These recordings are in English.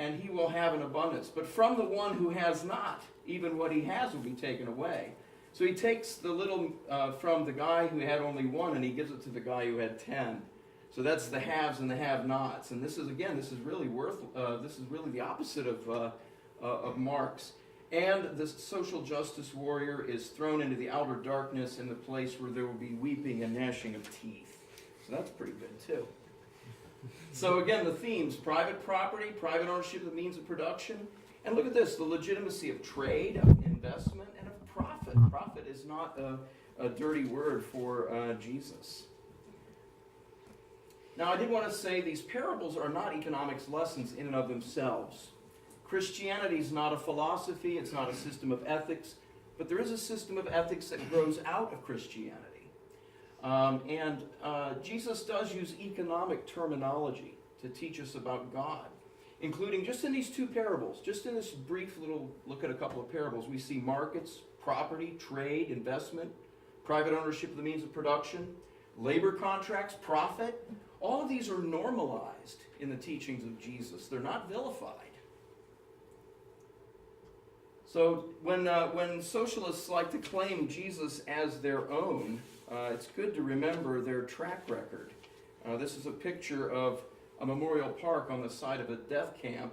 and he will have an abundance. But from the one who has not, even what he has will be taken away. So he takes the little from the guy who had only one, and he gives it to the guy who had 10. So that's the haves and the have-nots. And this is really the opposite of Marx. And the social justice warrior is thrown into the outer darkness in the place where there will be weeping and gnashing of teeth. So that's pretty good too. So again, the themes: private property, private ownership of the means of production. And look at this, the legitimacy of trade, of investment, and of profit. Profit is not a dirty word for Jesus. Now, I did want to say these parables are not economics lessons in and of themselves. Christianity is not a philosophy, it's not a system of ethics, but there is a system of ethics that grows out of Christianity. Jesus does use economic terminology to teach us about God, including just in these two parables, just in this brief little look at a couple of parables, we see markets, property, trade, investment, private ownership of the means of production, labor contracts, profit. All of these are normalized in the teachings of Jesus. They're not vilified. So when socialists like to claim Jesus as their own, it's good to remember their track record. This is a picture of a memorial park on the side of a death camp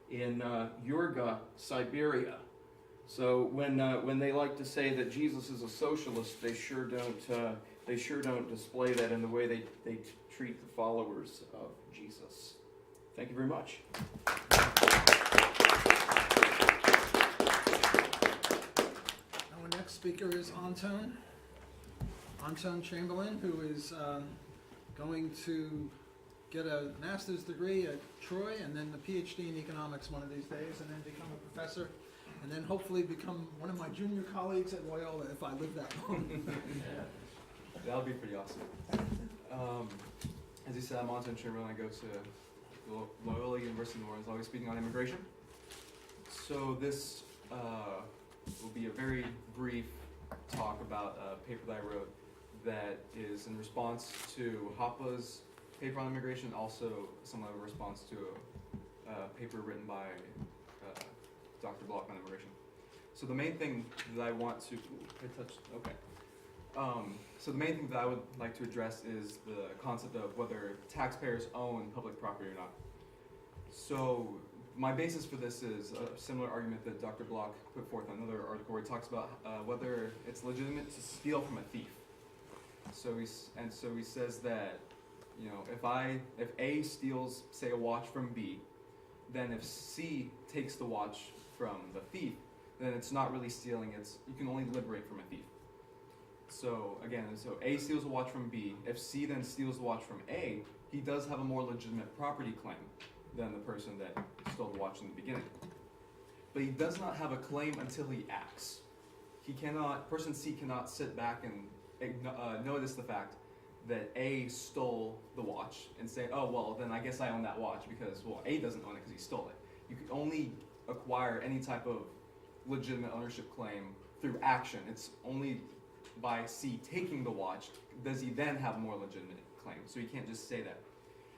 in Yurga, Siberia. So when they like to say that Jesus is a socialist, they sure don't display that in the way they treat the followers of Jesus. Thank you very much. Our next speaker is Anton Chamberlain, who is going to get a master's degree at Troy and then a PhD in economics one of these days, and then become a professor, and then hopefully become one of my junior colleagues at Loyola if I live that long. That would be pretty awesome. As you said, I'm Anton Chamberlain. I go to Loyola University in New Orleans. I'll be speaking on immigration. So this will be a very brief talk about a paper that I wrote that is in response to Hoppe's paper on immigration, also somewhat of a response to a paper written by Dr. Block on immigration. So the main thing that I want to, so the main thing that I would like to address is the concept of whether taxpayers own public property or not. So my basis for this is a similar argument that Dr. Block put forth in another article where he talks about whether it's legitimate to steal from a thief. So he says that, you know, if A steals, say, a watch from B, then if C takes the watch from the thief, then it's not really stealing. You can only liberate from a thief. So again, A steals a watch from B. If C then steals the watch from A, he does have a more legitimate property claim than the person that stole the watch in the beginning. But he does not have a claim until he acts. Person C cannot sit back and notice the fact that A stole the watch and say, oh, well, then I guess I own that watch because, well, A doesn't own it because he stole it. You can only acquire any type of legitimate ownership claim through action. It's only by C taking the watch does he then have more legitimate claim. So you can't just say that.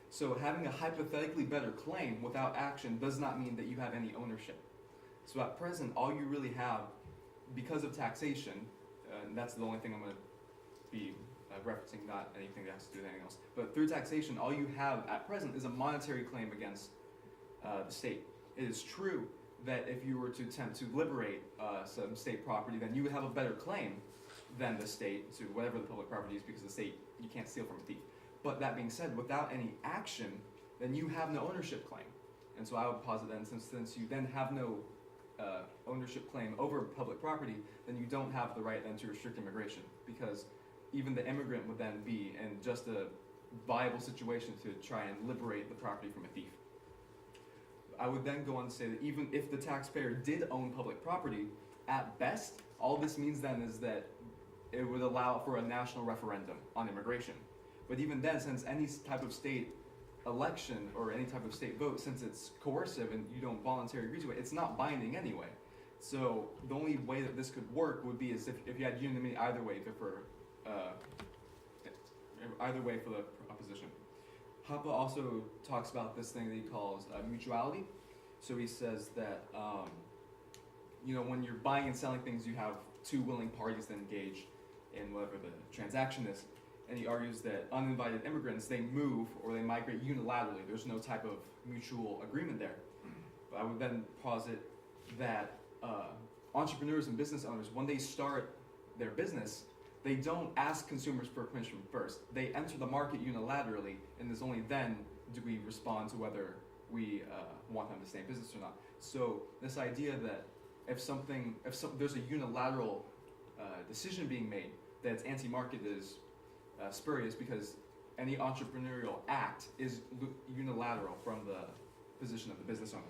So having a hypothetically better claim without action does not mean that you have any ownership. So at present, all you really have, because of taxation, and that's the only thing I'm going to be referencing, not anything that has to do with anything else, but through taxation, all you have at present is a monetary claim against the state. It is true that if you were to attempt to liberate some state property, then you would have a better claim than the state to whatever the public property is, because the state, you can't steal from a thief. But that being said, without any action, then you have no ownership claim. And so I would posit then, since you then have no ownership claim over public property, then you don't have the right then to restrict immigration, because even the immigrant would then be in just a viable situation to try and liberate the property from a thief. I would then go on to say that even if the taxpayer did own public property, at best, all this means then is that it would allow for a national referendum on immigration. But even then, since any type of state election or any type of state vote, since it's coercive and you don't voluntarily agree to it, it's not binding anyway. So the only way that this could work would be as if you had unanimity either way for the opposition. Hoppe also talks about this thing that he calls mutuality, So he says that, when you're buying and selling things, you have two willing parties that engage in whatever the transaction is. And he argues that uninvited immigrants, they move or they migrate unilaterally. There's no type of mutual agreement there. But I would then posit that entrepreneurs and business owners, when they start their business, they don't ask consumers for permission first. They enter the market unilaterally, and it's only then do we respond to whether we want them to stay in business or not. So this idea that if there's a unilateral decision being made that's anti-market is spurious, because any entrepreneurial act is unilateral from the position of the business owner.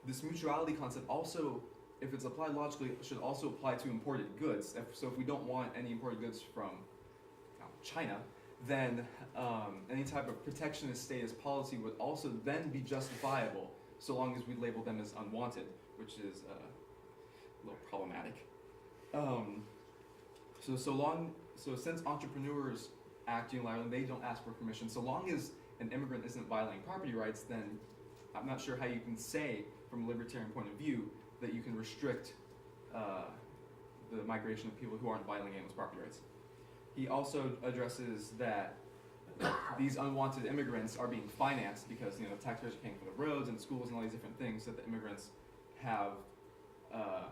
This mutuality concept also, if it's applied logically, should also apply to imported goods. If we don't want any imported goods from China, then any type of protectionist status policy would also then be justifiable, so long as we label them as unwanted, which is a little problematic. So since entrepreneurs act unilaterally, they don't ask for permission. So long as an immigrant isn't violating property rights, then I'm not sure how you can say, from a libertarian point of view, that you can restrict the migration of people who aren't violating anyone's property rights. He also addresses that these unwanted immigrants are being financed because the taxpayers are paying for the roads and schools and all these different things that the immigrants have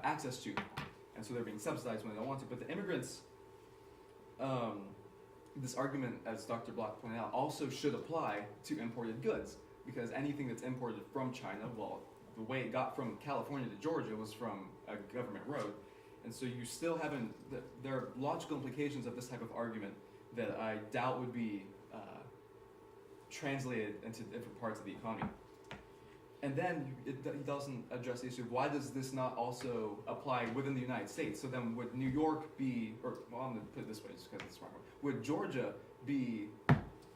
access to, and so they're being subsidized when they don't want to. But the immigrants, this argument, as Dr. Block pointed out, also should apply to imported goods, because anything that's imported from China, well, the way it got from California to Georgia was from a government road. And so you still haven't, there are logical implications of this type of argument that I doubt would be translated into different parts of the economy. And then it doesn't address the issue of why does this not also apply within the United States? So then would New York be, I'm going to put it this way just because it's smart, would Georgia be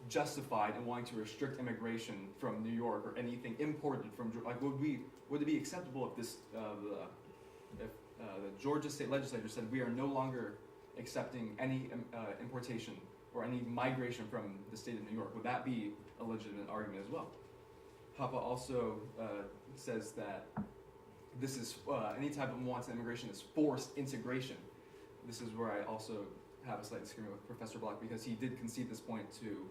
justified in wanting to restrict immigration from New York or anything imported from Georgia? Like, would it be acceptable if the Georgia state legislature said we are no longer accepting any importation or any migration from the state of New York? Would that be a legitimate argument as well? Papa also says that this is any type of unwanted immigration is forced integration. This is where I also have a slight disagreement with Professor Block, because he did concede this point to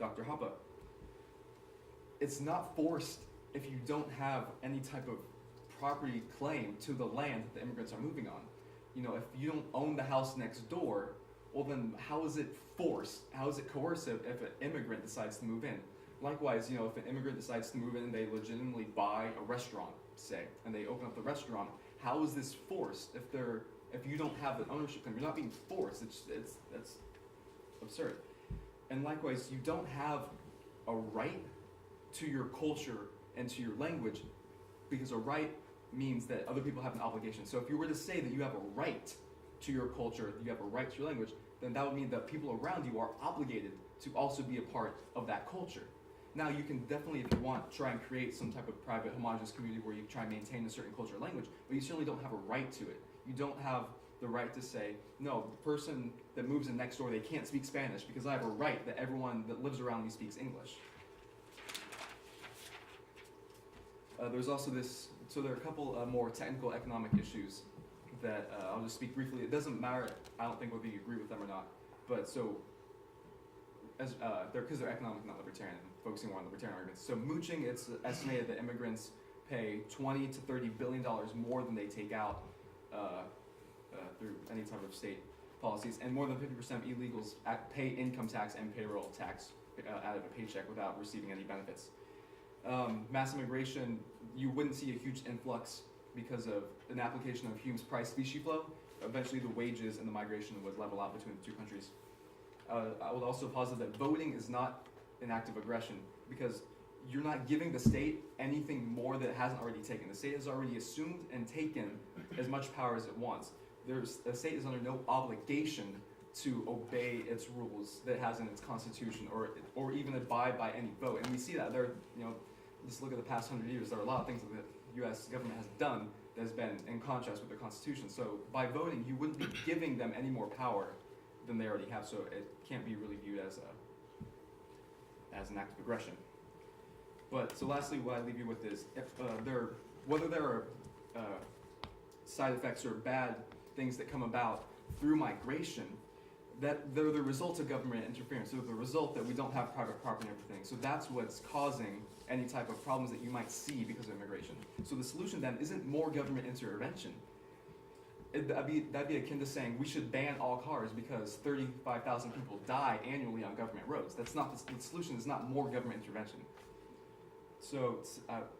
Dr. Hoppe. It's not forced if you don't have any type of property claim to the land that the immigrants are moving on. If you don't own the house next door, well then how is it forced? How is it coercive if an immigrant decides to move in? Likewise, if an immigrant decides to move in and they legitimately buy a restaurant, say, and they open up the restaurant, how is this forced if you don't have the ownership claim? You're not being forced. That's absurd. And likewise, you don't have a right to your culture and to your language, because a right means that other people have an obligation. So if you were to say that you have a right to your culture, you have a right to your language, then that would mean that people around you are obligated to also be a part of that culture. Now, you can definitely, if you want, try and create some type of private homogenous community where you try and maintain a certain culture and language, but you certainly don't have a right to it. You don't have the right to say, no, the person that moves in next door, they can't speak Spanish because I have a right that everyone that lives around me speaks English. There's also so there are a couple more technical economic issues that I'll just speak briefly. It doesn't matter, I don't think, whether you agree with them or not, but so, because they're economic, not libertarian, and focusing more on libertarian arguments. So mooching, it's estimated that immigrants pay $20 to $30 billion more than they take out through any type of state policies, and more than 50% of illegals pay income tax and payroll tax out of a paycheck without receiving any benefits. Mass immigration, you wouldn't see a huge influx because of an application of Hume's price-specie flow. Eventually the wages and the migration would level out between the two countries. I would also posit that voting is not an act of aggression, because you're not giving the state anything more that it hasn't already taken. The state has already assumed and taken as much power as it wants. The state is under no obligation to obey its rules that it has in its constitution, or even abide by any vote. And we see that just look at the past 100 years. There are a lot of things that the U.S. government has done that has been in contrast with their constitution. So by voting, you wouldn't be giving them any more power than they already have. So it can't be really viewed as an act of aggression. But so lastly, what I leave you with is if whether there are side effects or bad things that come about through migration, that they're the result of government interference. They're the result that we don't have private property and everything. So that's what's causing any type of problems that you might see because of immigration. So the solution then isn't more government intervention. That'd be akin to saying we should ban all cars because 35,000 people die annually on government roads. That's not the solution. Is not more government intervention. So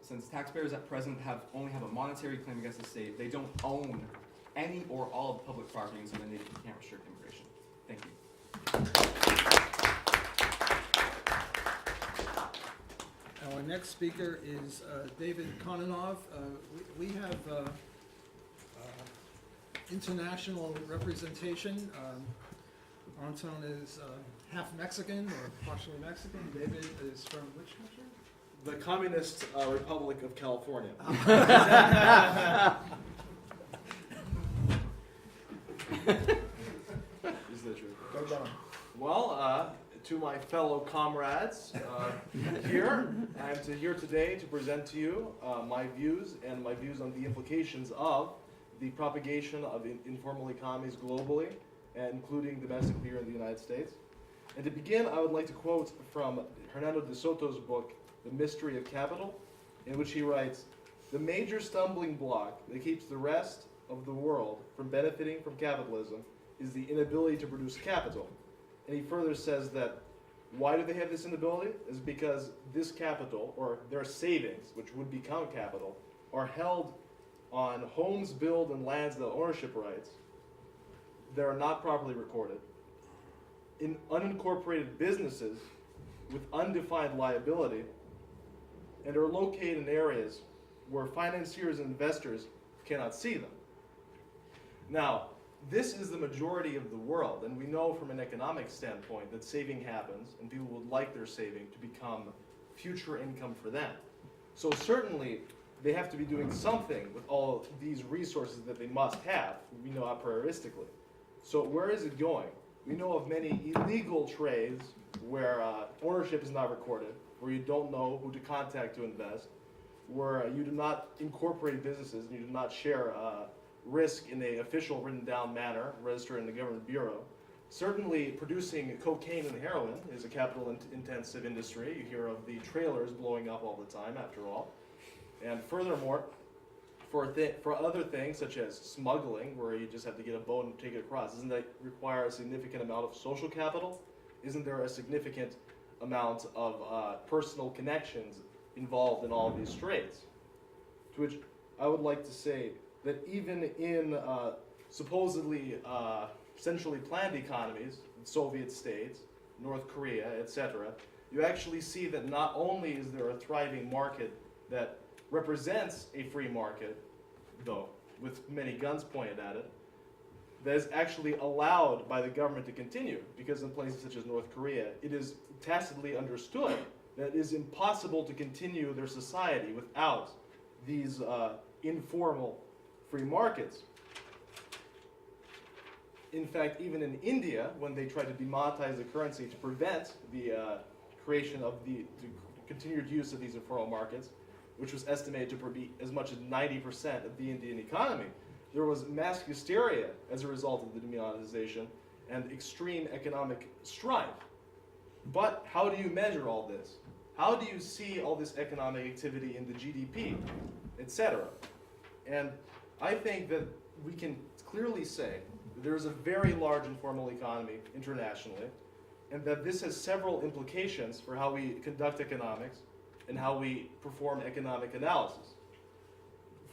since taxpayers at present only have a monetary claim against the state, they don't own any or all of public property, and so then they can't restrict immigration. Thank you. Our next speaker is David Kononov. We have international representation. Anton is half Mexican or partially Mexican. David is from which country? The Communist Republic of California. Is that true? Go down. Well, to my fellow comrades here, I'm here today to present to you my views on the implications of the propagation of informal economies globally, including domestically here in the United States. And to begin, I would like to quote from Hernando de Soto's book, The Mystery of Capital, in which he writes, "The major stumbling block that keeps the rest of the world from benefiting from capitalism is the inability to produce capital." And he further says that why do they have this inability? Is because this capital, or their savings, which would become capital, are held on homes built and lands without ownership rights that are not properly recorded, in unincorporated businesses with undefined liability, and are located in areas where financiers and investors cannot see them. Now, this is the majority of the world, and we know from an economic standpoint that saving happens, and people would like their saving to become future income for them. So certainly, they have to be doing something with all these resources that they must have, we know a prioristically. So where is it going? We know of many illegal trades where ownership is not recorded, where you don't know who to contact to invest, where you do not incorporate businesses and you do not share risk in an official written down manner, registered in the government bureau. Certainly producing cocaine and heroin is a capital intensive industry. You hear of the trailers blowing up all the time after all. And furthermore, for other things such as smuggling, where you just have to get a boat and take it across, doesn't that require a significant amount of social capital? Isn't there a significant amount of personal connections involved in all of these trades? To which I would like to say that even in supposedly centrally planned economies, Soviet states, North Korea, etc., you actually see that not only is there a thriving market that represents a free market, though, with many guns pointed at it, that is actually allowed by the government to continue, because in places such as North Korea, it is tacitly understood that it is impossible to continue their society without these informal free markets. In fact, even in India, when they tried to demonetize the currency to prevent the creation of the continued use of these informal markets, which was estimated to be as much as 90% of the Indian economy, there was mass hysteria as a result of the demonetization and extreme economic strife. But how do you measure all this? How do you see all this economic activity in the GDP, etc.? And I think that we can clearly say that there is a very large informal economy internationally, and that this has several implications for how we conduct economics and how we perform economic analysis.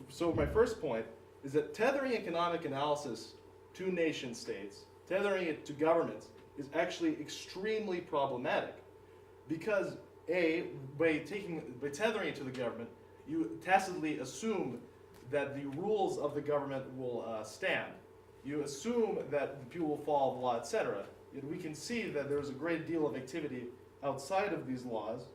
So my first point is that tethering economic analysis to nation states, tethering it to governments, is actually extremely problematic, because by tethering it to the government, you tacitly assume that the rules of the government will stand. You assume that the people will follow the law, etc. Yet we can see that there's a great deal of activity outside of these laws,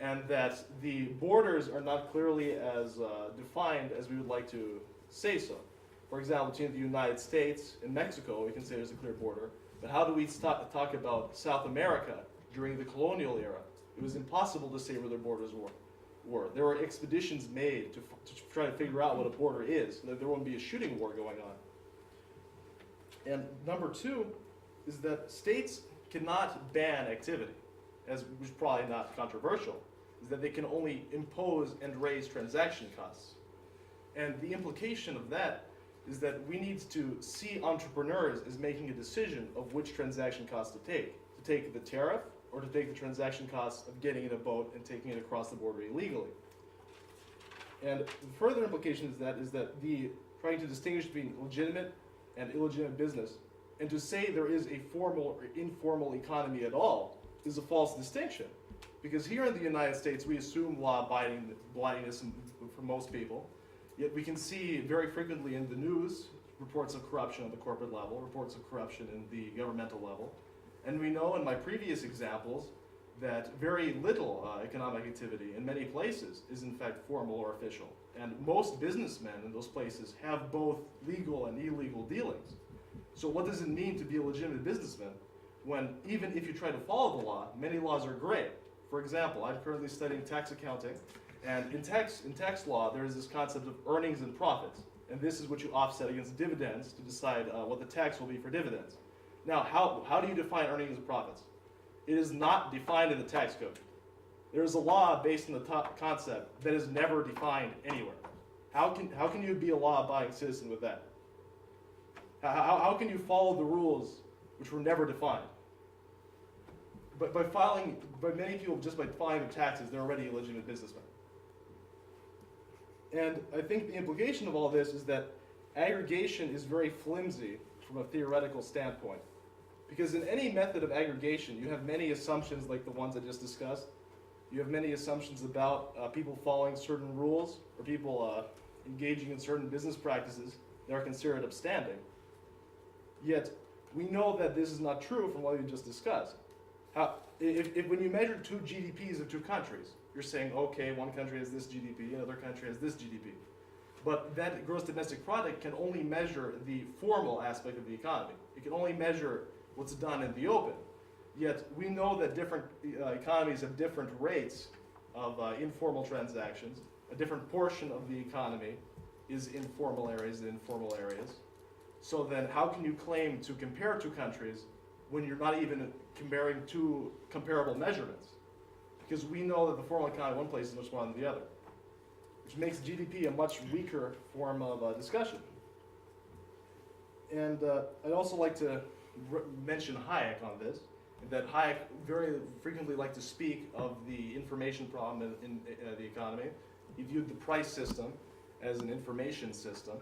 and that the borders are not clearly as defined as we would like to say so. For example, between the United States and Mexico, we can say there's a clear border, but how do we talk about South America during the colonial era? It was impossible to say where their borders were. There were expeditions made to try to figure out what a border is, so that there wouldn't be a shooting war going on. And number two is that states cannot ban activity, which is probably not controversial, is that they can only impose and raise transaction costs. And the implication of that is that we need to see entrepreneurs as making a decision of which transaction cost to take the tariff or to take the transaction costs of getting in a boat and taking it across the border illegally. And the further implication is that the trying to distinguish between legitimate and illegitimate business, and to say there is a formal or informal economy at all is a false distinction. Because here in the United States, we assume law-abidingness for most people, yet we can see very frequently in the news reports of corruption at the corporate level, reports of corruption in the governmental level. And we know in my previous examples that very little economic activity in many places is in fact formal or official. And most businessmen in those places have both legal and illegal dealings. So what does it mean to be a legitimate businessman when even if you try to follow the law, many laws are gray? For example, I'm currently studying tax accounting, and in tax law there is this concept of earnings and profits. And this is what you offset against dividends to decide what the tax will be for dividends. Now, how do you define earnings and profits? It is not defined in the tax code. There is a law based on the concept that is never defined anywhere. How can you be a law-abiding citizen with that? How can you follow the rules which were never defined? But by many people, just by filing their taxes, they're already a legitimate businessman. And I think the implication of all this is that aggregation is very flimsy from a theoretical standpoint. Because in any method of aggregation, you have many assumptions like the ones I just discussed. You have many assumptions about people following certain rules or people engaging in certain business practices that are considered upstanding. Yet, we know that this is not true from what we just discussed. If when you measure two GDPs of two countries, you're saying, okay, one country has this GDP, another country has this GDP. But that gross domestic product can only measure the formal aspect of the economy. It can only measure what's done in the open. Yet we know that different economies have different rates of informal transactions. A different portion of the economy is in formal areas than informal areas. So then how can you claim to compare two countries when you're not even comparing two comparable measurements? Because we know that the formal economy in one place is much more than the other, which makes GDP a much weaker form of discussion. And I'd also like to mention Hayek on this, that Hayek very frequently liked to speak of the information problem in the economy. He viewed the price system as an information system.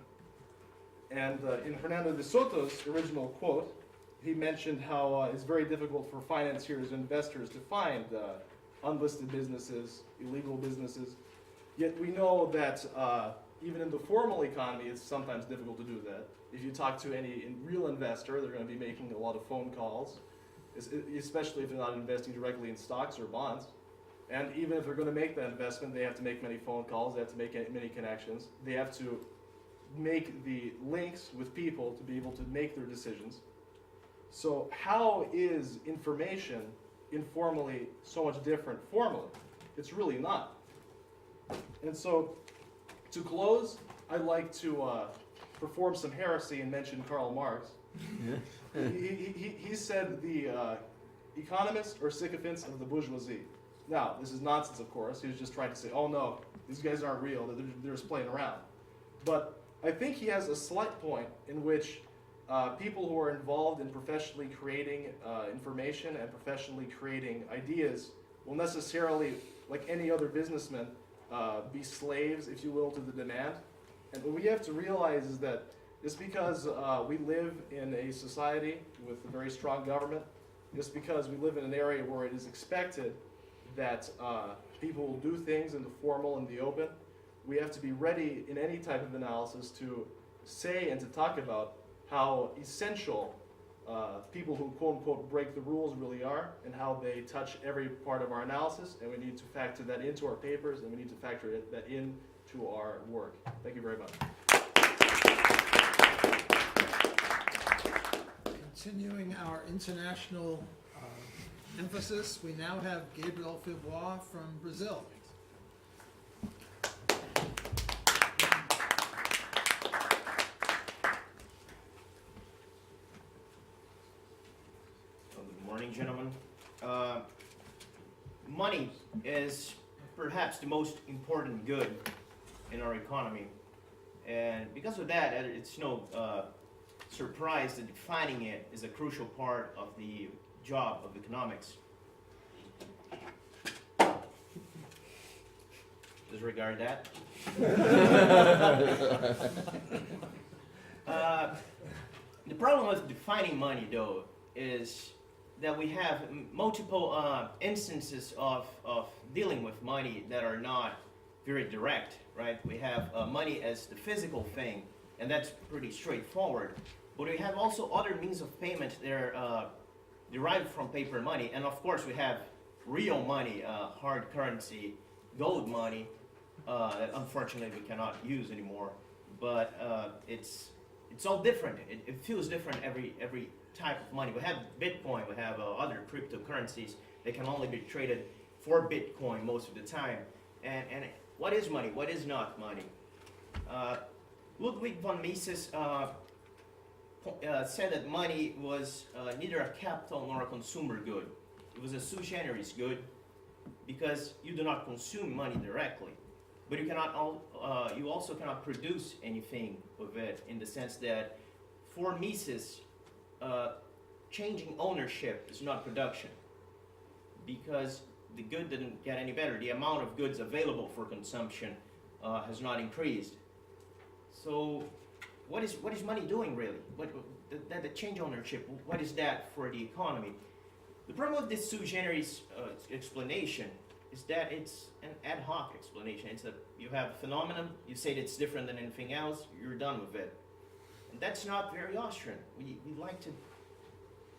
And in Hernando de Soto's original quote, he mentioned how it's very difficult for financiers and investors to find unlisted businesses, illegal businesses. Yet we know that even in the formal economy, it's sometimes difficult to do that. If you talk to any real investor, they're going to be making a lot of phone calls, especially if they're not investing directly in stocks or bonds. And even if they're going to make that investment, they have to make many phone calls, they have to make many connections, they have to make the links with people to be able to make their decisions. So how is information informally so much different formally? It's really not. And so, to close, I'd like to perform some heresy and mention Karl Marx. He said the economists are sycophants of the bourgeoisie. Now, this is nonsense, of course. He was just trying to say, oh no, these guys aren't real, they're just playing around. But I think he has a slight point in which people who are involved in professionally creating information and professionally creating ideas will necessarily, like any other businessman, be slaves, if you will, to the demand. And what we have to realize is that just because we live in a society with a very strong government, just because we live in an area where it is expected that people will do things in the formal and the open, we have to be ready in any type of analysis to say and to talk about how essential people who quote-unquote break the rules really are, and how they touch every part of our analysis, and we need to factor that into our papers, and we need to factor that into our work. Thank you very much. Continuing our international emphasis, we now have Gabriel Fibois from Brazil. Good morning, gentlemen. Money is perhaps the most important good in our economy, and because of that, it's no surprise that defining it is a crucial part of the job of economics. Disregard that. The problem with defining money, though, is that we have multiple instances of dealing with money that are not very direct, right? We have money as the physical thing, and that's pretty straightforward. But we have also other means of payment that are derived from paper money, and of course we have real money, hard currency, gold money, that unfortunately we cannot use anymore. But it's all different. It feels different every type of money. We have Bitcoin, we have other cryptocurrencies that can only be traded for Bitcoin most of the time. And what is money? What is not money? Ludwig von Mises said that money was neither a capital nor a consumer good. It was a sui generis good because you do not consume money directly. But you also cannot produce anything with it, in the sense that for Mises, changing ownership is not production, because the good didn't get any better. The amount of goods available for consumption has not increased. So what is money doing really? The change ownership, what is that for the economy? The problem with this sui generis explanation is that it's an ad hoc explanation. You have a phenomenon, you say that it's different than anything else, you're done with it. And that's not very Austrian. We like to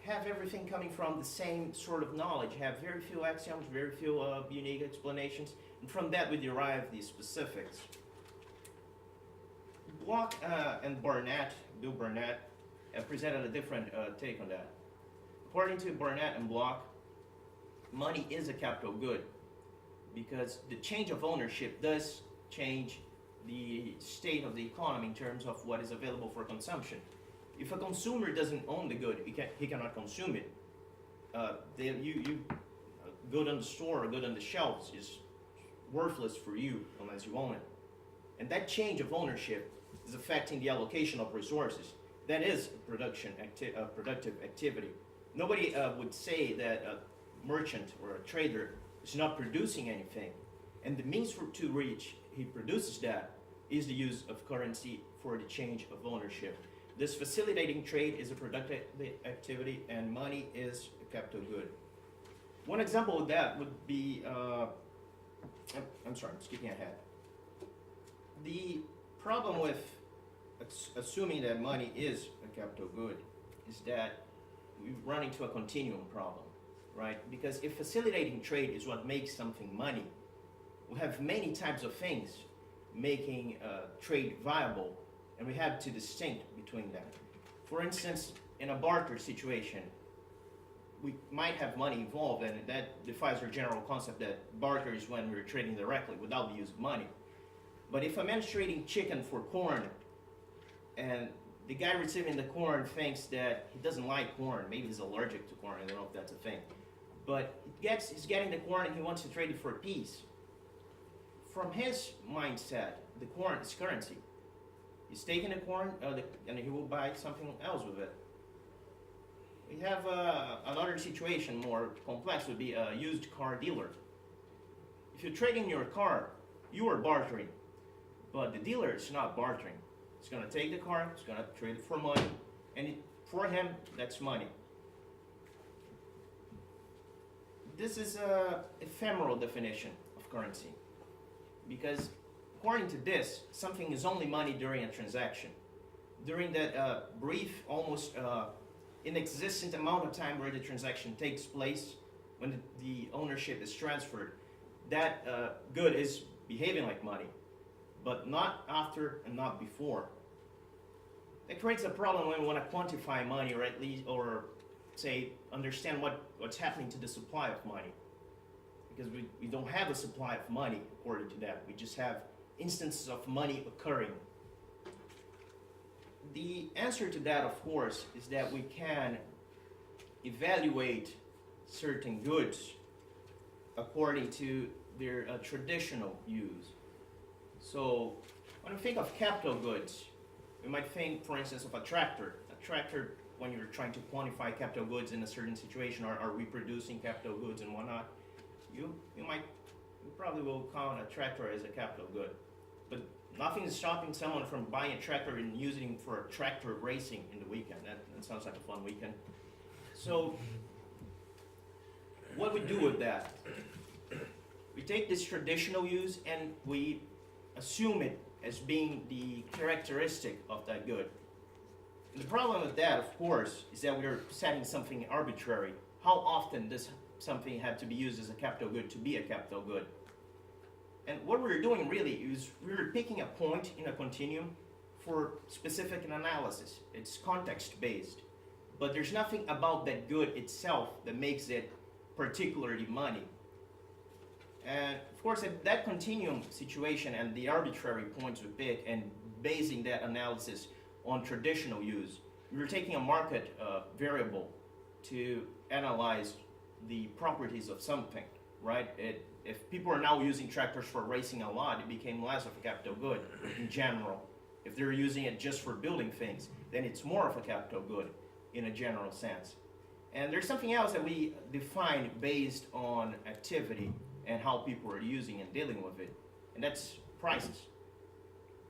have everything coming from the same sort of knowledge, have very few axioms, very few unique explanations, and from that we derive these specifics. Bloch and Bill Burnett, have presented a different take on that. According to Burnett and Bloch, money is a capital good, because the change of ownership does change the state of the economy in terms of what is available for consumption. If a consumer doesn't own the good, he cannot consume it. Good on the store or good on the shelves is worthless for you unless you own it. And that change of ownership is affecting the allocation of resources. That is a productive activity. Nobody would say that a merchant or a trader is not producing anything. And the means to which he produces that is the use of currency for the change of ownership. This facilitating trade is a productive activity, and money is a capital good. One example of that would be, I'm sorry, I'm skipping ahead. The problem with assuming that money is a capital good is that we run into a continuum problem, right? Because if facilitating trade is what makes something money, we have many types of things making trade viable, and we have to distinct between them. For instance, in a barter situation, we might have money involved, and that defies our general concept that barter is when we're trading directly without the use of money. But if a man's trading chicken for corn, and the guy receiving the corn thinks that he doesn't like corn, maybe he's allergic to corn, I don't know if that's a thing, but he's getting the corn and he wants to trade it for peace. From his mindset, the corn is currency. He's taking the corn and he will buy something else with it. We have another situation, more complex, would be a used car dealer. If you're trading your car, you are bartering, but the dealer is not bartering. He's going to take the car, he's going to trade it for money, and for him, that's money. This is an ephemeral definition of currency, because according to this, something is only money during a transaction. During that brief, almost inexistent amount of time where the transaction takes place, when the ownership is transferred, that good is behaving like money, but not after and not before. That creates a problem when we want to quantify money, or at least, or say, understand what's happening to the supply of money. Because we don't have a supply of money according to that. We just have instances of money occurring. The answer to that, of course, is that we can evaluate certain goods according to their traditional use. So when we think of capital goods, we might think, for instance, of a tractor. A tractor, when you're trying to quantify capital goods in a certain situation, are we producing capital goods and whatnot? You probably will count a tractor as a capital good. But nothing is stopping someone from buying a tractor and using it for a tractor racing in the weekend. That sounds like a fun weekend. So what we do with that? We take this traditional use and we assume it as being the characteristic of that good. And the problem with that, of course, is that we're setting something arbitrary. How often does something have to be used as a capital good to be a capital good? And what we're doing really is we're picking a point in a continuum for specific analysis. It's context-based. But there's nothing about that good itself that makes it particularly money. And of course, that continuum situation and the arbitrary points we pick and basing that analysis on traditional use, we're taking a market variable to analyze the properties of something, right? If people are now using tractors for racing a lot, it became less of a capital good in general. If they're using it just for building things, then it's more of a capital good in a general sense. And there's something else that we define based on activity and how people are using and dealing with it, and that's prices.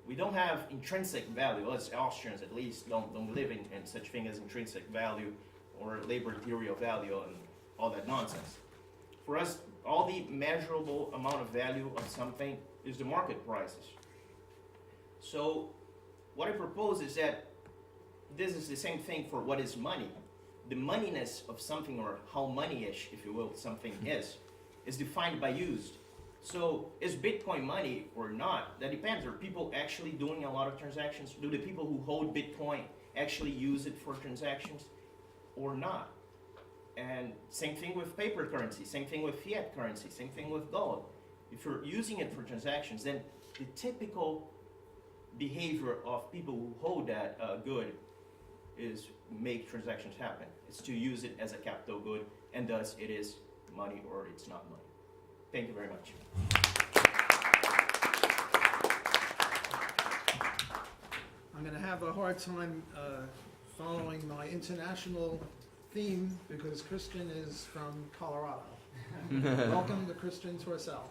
We don't have intrinsic value. Us Austrians, at least, don't believe in such thing as intrinsic value or labor theory of value and all that nonsense. For us, all the measurable amount of value of something is the market prices. So what I propose is that this is the same thing for what is money. The moneyness of something, or how money-ish, if you will, something is defined by used. So is Bitcoin money or not? That depends. Are people actually doing a lot of transactions? Do the people who hold Bitcoin actually use it for transactions or not? And same thing with paper currency, same thing with fiat currency, same thing with gold. If you're using it for transactions, then the typical behavior of people who hold that good is make transactions happen. It's to use it as a capital good, and thus it is money or it's not money. Thank you very much. I'm going to have a hard time following my international theme because Christian is from Colorado. Welcome to Christian Torcell.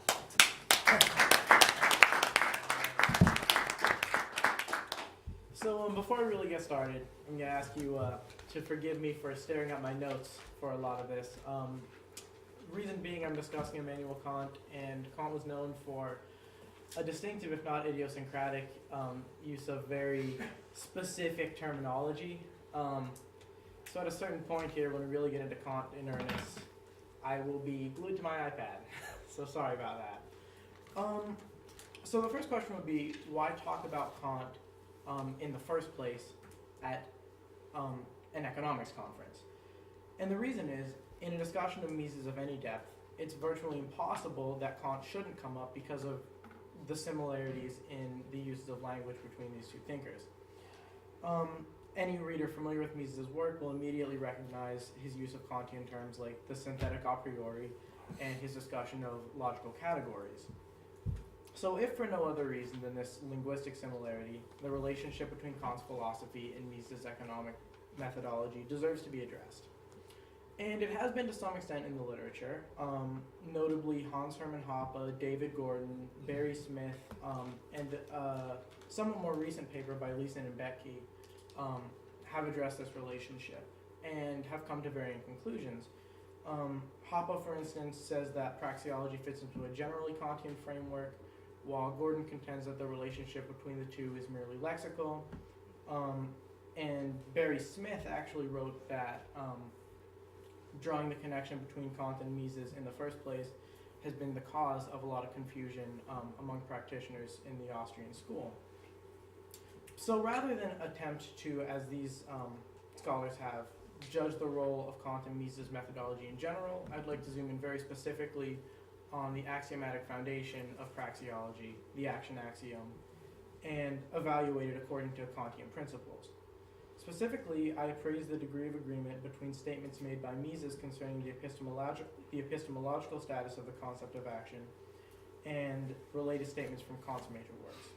So before I really get started, I'm going to ask you to forgive me for staring at my notes for a lot of this. Reason being, I'm discussing Immanuel Kant, and Kant was known for a distinctive, if not idiosyncratic, use of very specific terminology. So at a certain point here, when we really get into Kant in earnest, I will be glued to my iPad. So sorry about that. So the first question would be, why talk about Kant in the first place at an economics conference? And the reason is, in a discussion of Mises of any depth, it's virtually impossible that Kant shouldn't come up because of the similarities in the uses of language between these two thinkers. Any reader familiar with Mises' work will immediately recognize his use of Kantian terms like the synthetic a priori and his discussion of logical categories. So if for no other reason than this linguistic similarity, the relationship between Kant's philosophy and Mises' economic methodology deserves to be addressed. And it has been to some extent in the literature, notably Hans Hermann Hoppe, David Gordon, Barry Smith, and a somewhat more recent paper by Leeson and Betke have addressed this relationship and have come to varying conclusions. Hoppe, for instance, says that praxeology fits into a generally Kantian framework, while Gordon contends that the relationship between the two is merely lexical. And Barry Smith actually wrote that drawing the connection between Kant and Mises in the first place has been the cause of a lot of confusion among practitioners in the Austrian school. So rather than attempt to, as these scholars have, judge the role of Kant and Mises' methodology in general, I'd like to zoom in very specifically on the axiomatic foundation of praxeology, the action axiom, and evaluate it according to Kantian principles. Specifically, I appraise the degree of agreement between statements made by Mises concerning the epistemological status of the concept of action and related statements from Kant's major works.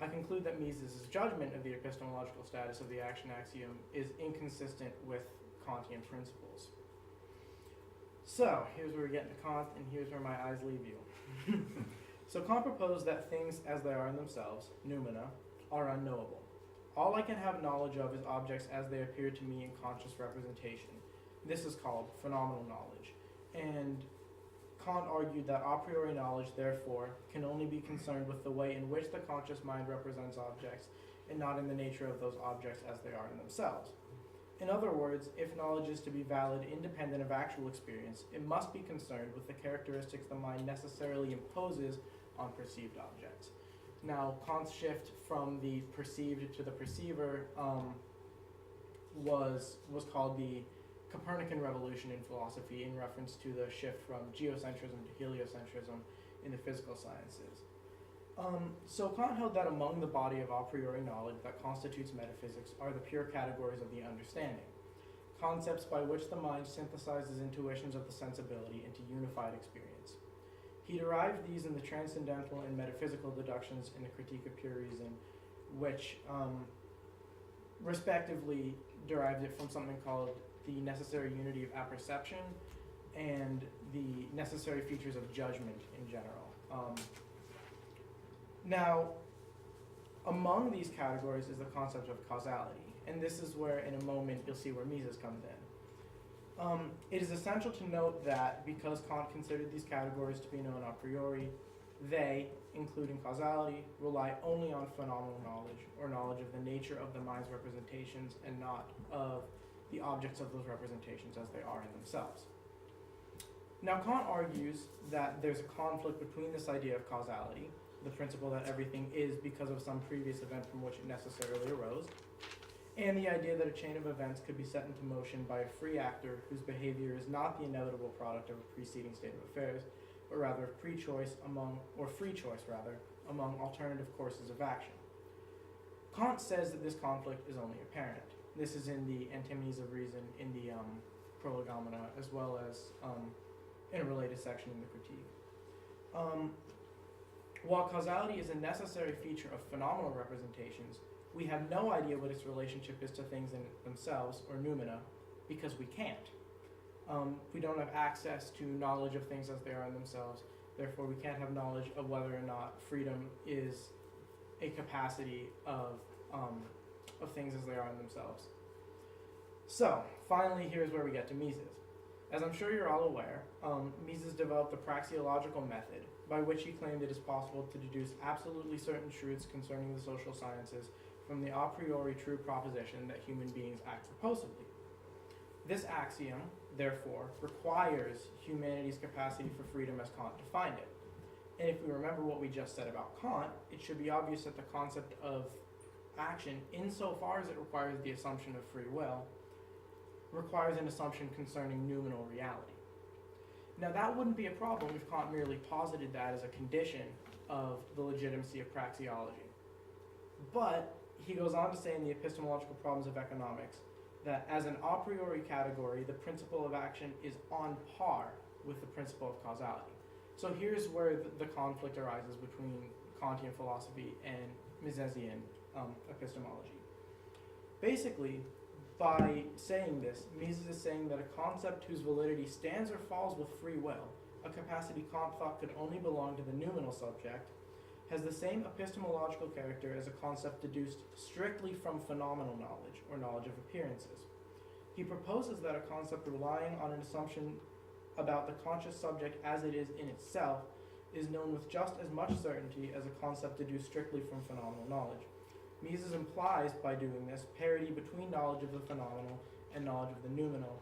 I conclude that Mises' judgment of the epistemological status of the action axiom is inconsistent with Kantian principles. So, here's where we get into Kant, and here's where my eyes leave you. So Kant proposed that things as they are in themselves, noumena, are unknowable. All I can have knowledge of is objects as they appear to me in conscious representation. This is called phenomenal knowledge. And Kant argued that a priori knowledge, therefore, can only be concerned with the way in which the conscious mind represents objects and not in the nature of those objects as they are in themselves. In other words, if knowledge is to be valid independent of actual experience, it must be concerned with the characteristics the mind necessarily imposes on perceived objects. Now, Kant's shift from the perceived to the perceiver was called the Copernican revolution in philosophy, in reference to the shift from geocentrism to heliocentrism in the physical sciences. So Kant held that among the body of a priori knowledge that constitutes metaphysics are the pure categories of the understanding, concepts by which the mind synthesizes intuitions of the sensibility into unified experience. He derived these in the transcendental and metaphysical deductions in the Critique of Pure Reason, which respectively derived it from something called the necessary unity of apperception and the necessary features of judgment in general. Now, among these categories is the concept of causality, and this is where, in a moment, you'll see where Mises comes in. It is essential to note that because Kant considered these categories to be known a priori, they, including causality, rely only on phenomenal knowledge, or knowledge of the nature of the mind's representations and not of the objects of those representations as they are in themselves. Now, Kant argues that there's a conflict between this idea of causality, the principle that everything is because of some previous event from which it necessarily arose, and the idea that a chain of events could be set into motion by a free actor whose behavior is not the inevitable product of a preceding state of affairs, but rather of free choice among alternative courses of action. Kant says that this conflict is only apparent. This is in the Antinomies of Reason in the Prolegomena, as well as in a related section in the Critique. While causality is a necessary feature of phenomenal representations, we have no idea what its relationship is to things in themselves, or noumena, because we can't. We don't have access to knowledge of things as they are in themselves, therefore we can't have knowledge of whether or not freedom is a capacity of things as they are in themselves. So, finally, here's where we get to Mises. As I'm sure you're all aware, Mises developed the praxeological method, by which he claimed it is possible to deduce absolutely certain truths concerning the social sciences from the a priori true proposition that human beings act propulsively. This axiom, therefore, requires humanity's capacity for freedom as Kant defined it. And if we remember what we just said about Kant, it should be obvious that the concept of action, insofar as it requires the assumption of free will, requires an assumption concerning noumenal reality. Now, that wouldn't be a problem if Kant merely posited that as a condition of the legitimacy of praxeology. But he goes on to say in the Epistemological Problems of Economics that as an a priori category, the principle of action is on par with the principle of causality. So here's where the conflict arises between Kantian philosophy and Misesian epistemology. Basically, by saying this, Mises is saying that a concept whose validity stands or falls with free will, a capacity Kant thought could only belong to the noumenal subject, has the same epistemological character as a concept deduced strictly from phenomenal knowledge, or knowledge of appearances. He proposes that a concept relying on an assumption about the conscious subject as it is in itself is known with just as much certainty as a concept deduced strictly from phenomenal knowledge. Mises implies, by doing this, parity between knowledge of the phenomenal and knowledge of the noumenal,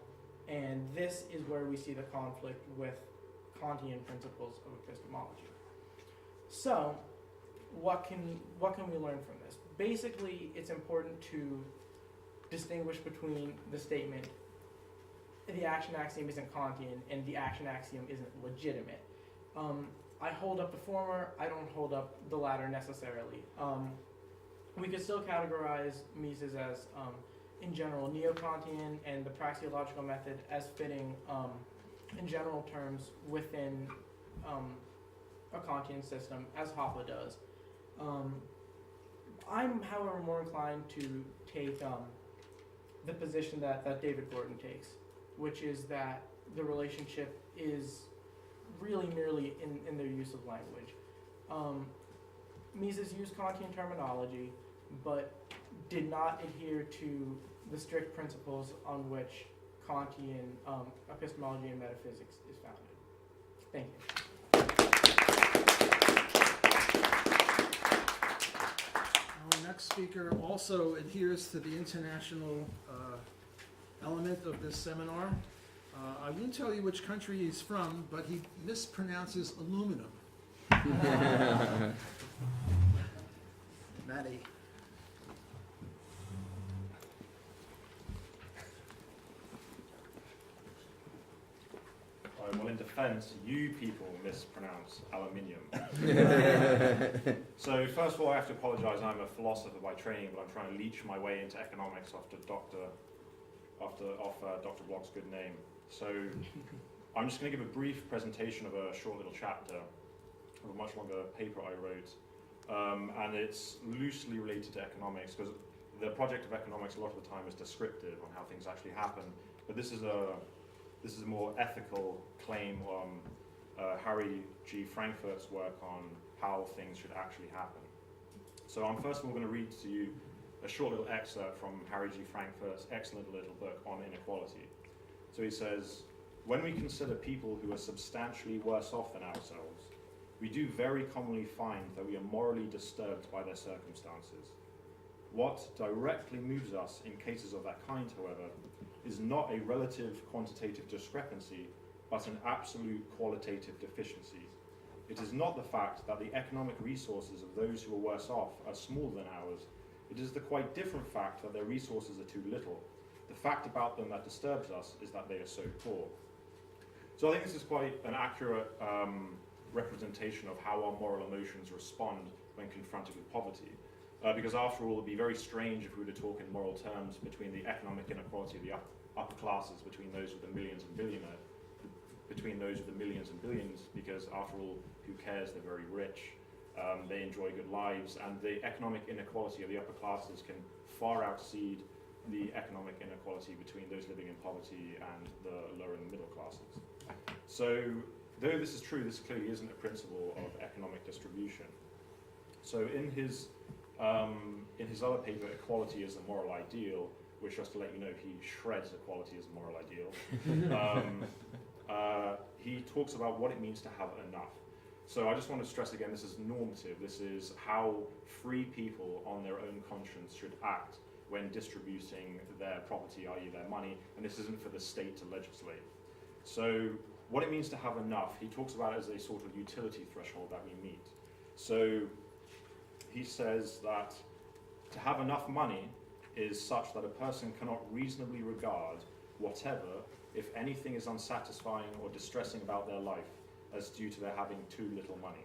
and this is where we see the conflict with Kantian principles of epistemology. So, what can we learn from this? Basically, it's important to distinguish between the statement, the action axiom isn't Kantian and the action axiom isn't legitimate. I hold up the former, I don't hold up the latter necessarily. We could still categorize Mises as, in general, neo-Kantian and the praxeological method as fitting, in general terms, within a Kantian system, as Hoppe does. I'm, however, more inclined to take the position that David Gordon takes, which is that the relationship is really merely in their use of language. Mises used Kantian terminology, but did not adhere to the strict principles on which Kantian epistemology and metaphysics is founded. Thank you. Our next speaker also adheres to the international element of this seminar. I won't tell you which country he's from, but he mispronounces aluminum. Maddie. Well, in defense, you people mispronounce aluminium. So first of all, I have to apologize. I'm a philosopher by training, but I'm trying to leech my way into economics off Dr. Block's good name. So I'm just going to give a brief presentation of a short little chapter of a much longer paper I wrote, and it's loosely related to economics because the project of economics a lot of the time is descriptive on how things actually happen, but this is a more ethical claim on Harry G. Frankfurt's work on how things should actually happen. So I'm first of all going to read to you a short little excerpt from Harry G. Frankfurt's excellent little book on inequality. So he says, when we consider people who are substantially worse off than ourselves, we do very commonly find that we are morally disturbed by their circumstances. What directly moves us in cases of that kind, however, is not a relative quantitative discrepancy, but an absolute qualitative deficiency. It is not the fact that the economic resources of those who are worse off are smaller than ours. It is the quite different fact that their resources are too little. The fact about them that disturbs us is that they are so poor. So I think this is quite an accurate representation of how our moral emotions respond when confronted with poverty. Because after all, it would be very strange if we were to talk in moral terms between the economic inequality of the upper classes, between those with the millions and billionaires, between those with the millions and billions, because after all, who cares? They're very rich, they enjoy good lives, and the economic inequality of the upper classes can far exceed the economic inequality between those living in poverty and the lower and middle classes. So, though this is true, this clearly isn't a principle of economic distribution. So in his other paper, Equality is a Moral Ideal, which, just to let you know, he shreds equality as a moral ideal, he talks about what it means to have enough. So I just want to stress again, this is normative. This is how free people on their own conscience should act when distributing their property, i.e. their money, and this isn't for the state to legislate. So what it means to have enough, he talks about it as a sort of utility threshold that we meet. So he says that to have enough money is such that a person cannot reasonably regard whatever, if anything is unsatisfying or distressing about their life, as due to their having too little money.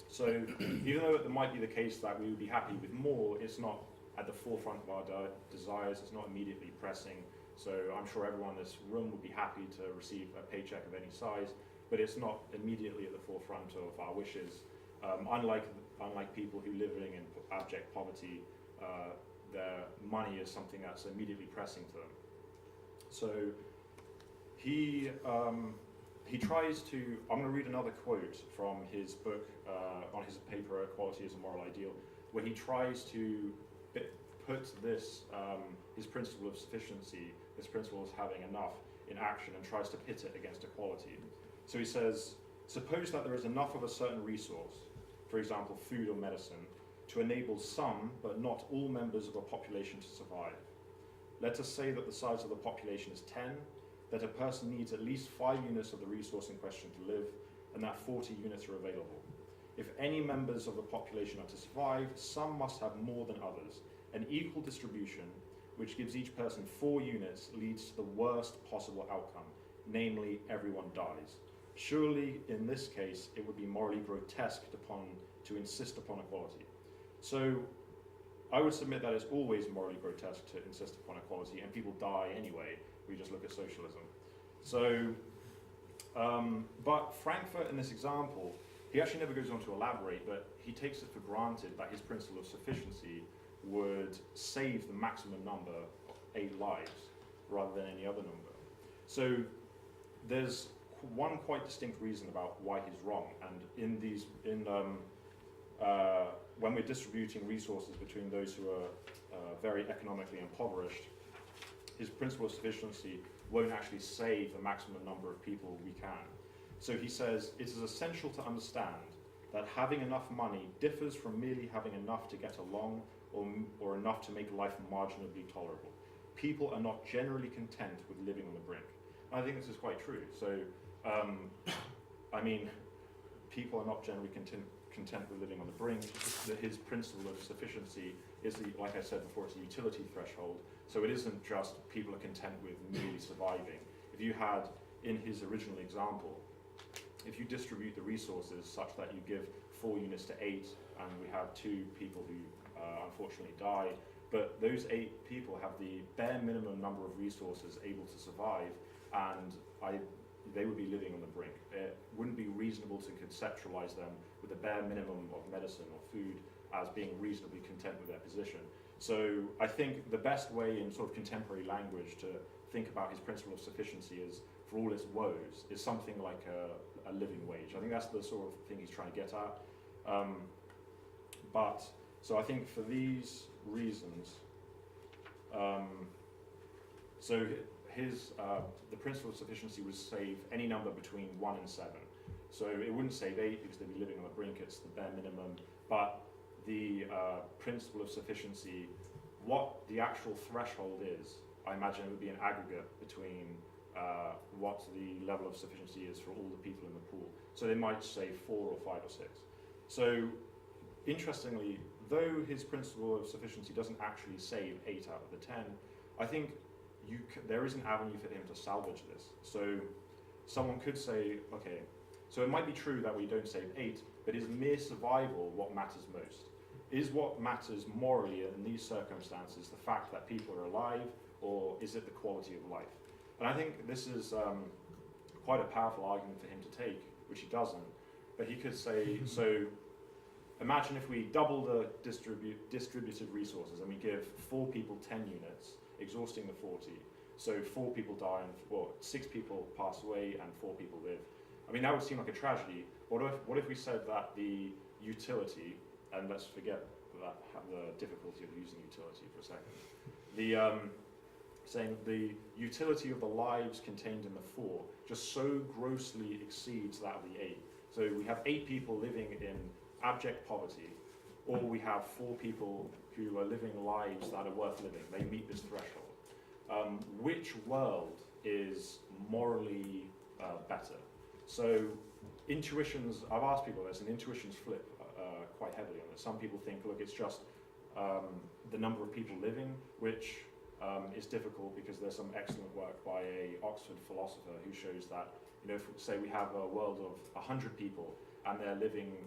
So even though it might be the case that we would be happy with more, it's not at the forefront of our desires, it's not immediately pressing. So I'm sure everyone in this room would be happy to receive a paycheck of any size, but it's not immediately at the forefront of our wishes. Unlike people who living in abject poverty, their money is something that's immediately pressing to them. So he tries to, I'm going to read another quote from his book, on his paper, Equality is a Moral Ideal, where he tries to put this, his principle of sufficiency, this principle of having enough, in action and tries to pit it against equality. So he says, suppose that there is enough of a certain resource, for example, food or medicine, to enable some, but not all members of a population to survive. Let us say that the size of the population is 10, that a person needs at least 5 units of the resource in question to live, and that 40 units are available. If any members of the population are to survive, some must have more than others. An equal distribution which gives each person 4 units, leads to the worst possible outcome, namely everyone dies. Surely, in this case, it would be morally grotesque to insist upon equality. So, I would submit that it's always morally grotesque to insist upon equality, and people die anyway. We just look at socialism. So, but Frankfurt in this example, he actually never goes on to elaborate, but he takes it for granted that his principle of sufficiency would save the maximum number of 8 lives rather than any other number. So there's one quite distinct reason about why he's wrong, and when we're distributing resources between those who are very economically impoverished, his principle of sufficiency won't actually save the maximum number of people we can. So he says, it is essential to understand that having enough money differs from merely having enough to get along or enough to make life marginally tolerable. People are not generally content with living on the brink. And I think this is quite true. So, I mean, people are not generally content with living on the brink. His principle of sufficiency is, like I said before, it's a utility threshold. So it isn't just people are content with merely surviving. If you had, in his original example, if you distribute the resources such that you give 4 units to 8, and we have 2 people who unfortunately die, but those 8 people have the bare minimum number of resources able to survive, and they would be living on the brink. It wouldn't be reasonable to conceptualize them with the bare minimum of medicine or food as being reasonably content with their position. So I think the best way in sort of contemporary language to think about his principle of sufficiency is, for all its woes, is something like a living wage. I think that's the sort of thing he's trying to get at. So I think for these reasons, the principle of sufficiency would save any number between 1 and 7. So it wouldn't save 8 because they'd be living on the brink, it's the bare minimum, but the principle of sufficiency, what the actual threshold is, I imagine it would be an aggregate between what the level of sufficiency is for all the people in the pool. So they might say 4 or 5 or 6. So interestingly, though his principle of sufficiency doesn't actually save 8 out of the 10, I think there is an avenue for him to salvage this. So someone could say, okay, so it might be true that we don't save 8, but is mere survival what matters most? Is what matters morally in these circumstances the fact that people are alive, or is it the quality of life? And I think this is quite a powerful argument for him to take, which he doesn't. But he could say, so imagine if we double the distributed resources and we give 4 people 10 units, exhausting the 40. So 4 people die, and 6 people pass away and 4 people live. I mean, that would seem like a tragedy. What if we said that the utility, and let's forget that the difficulty of using utility for a second, saying the utility of the lives contained in the 4 just so grossly exceeds that of the 8. So we have 8 people living in abject poverty, or we have 4 people who are living lives that are worth living. They meet this threshold. Which world is morally better? So intuitions, I've asked people this, and intuitions flip quite heavily on this. Some people think, look, it's just the number of people living, which is difficult because there's some excellent work by an Oxford philosopher who shows that, if say we have a world of 100 people and they're living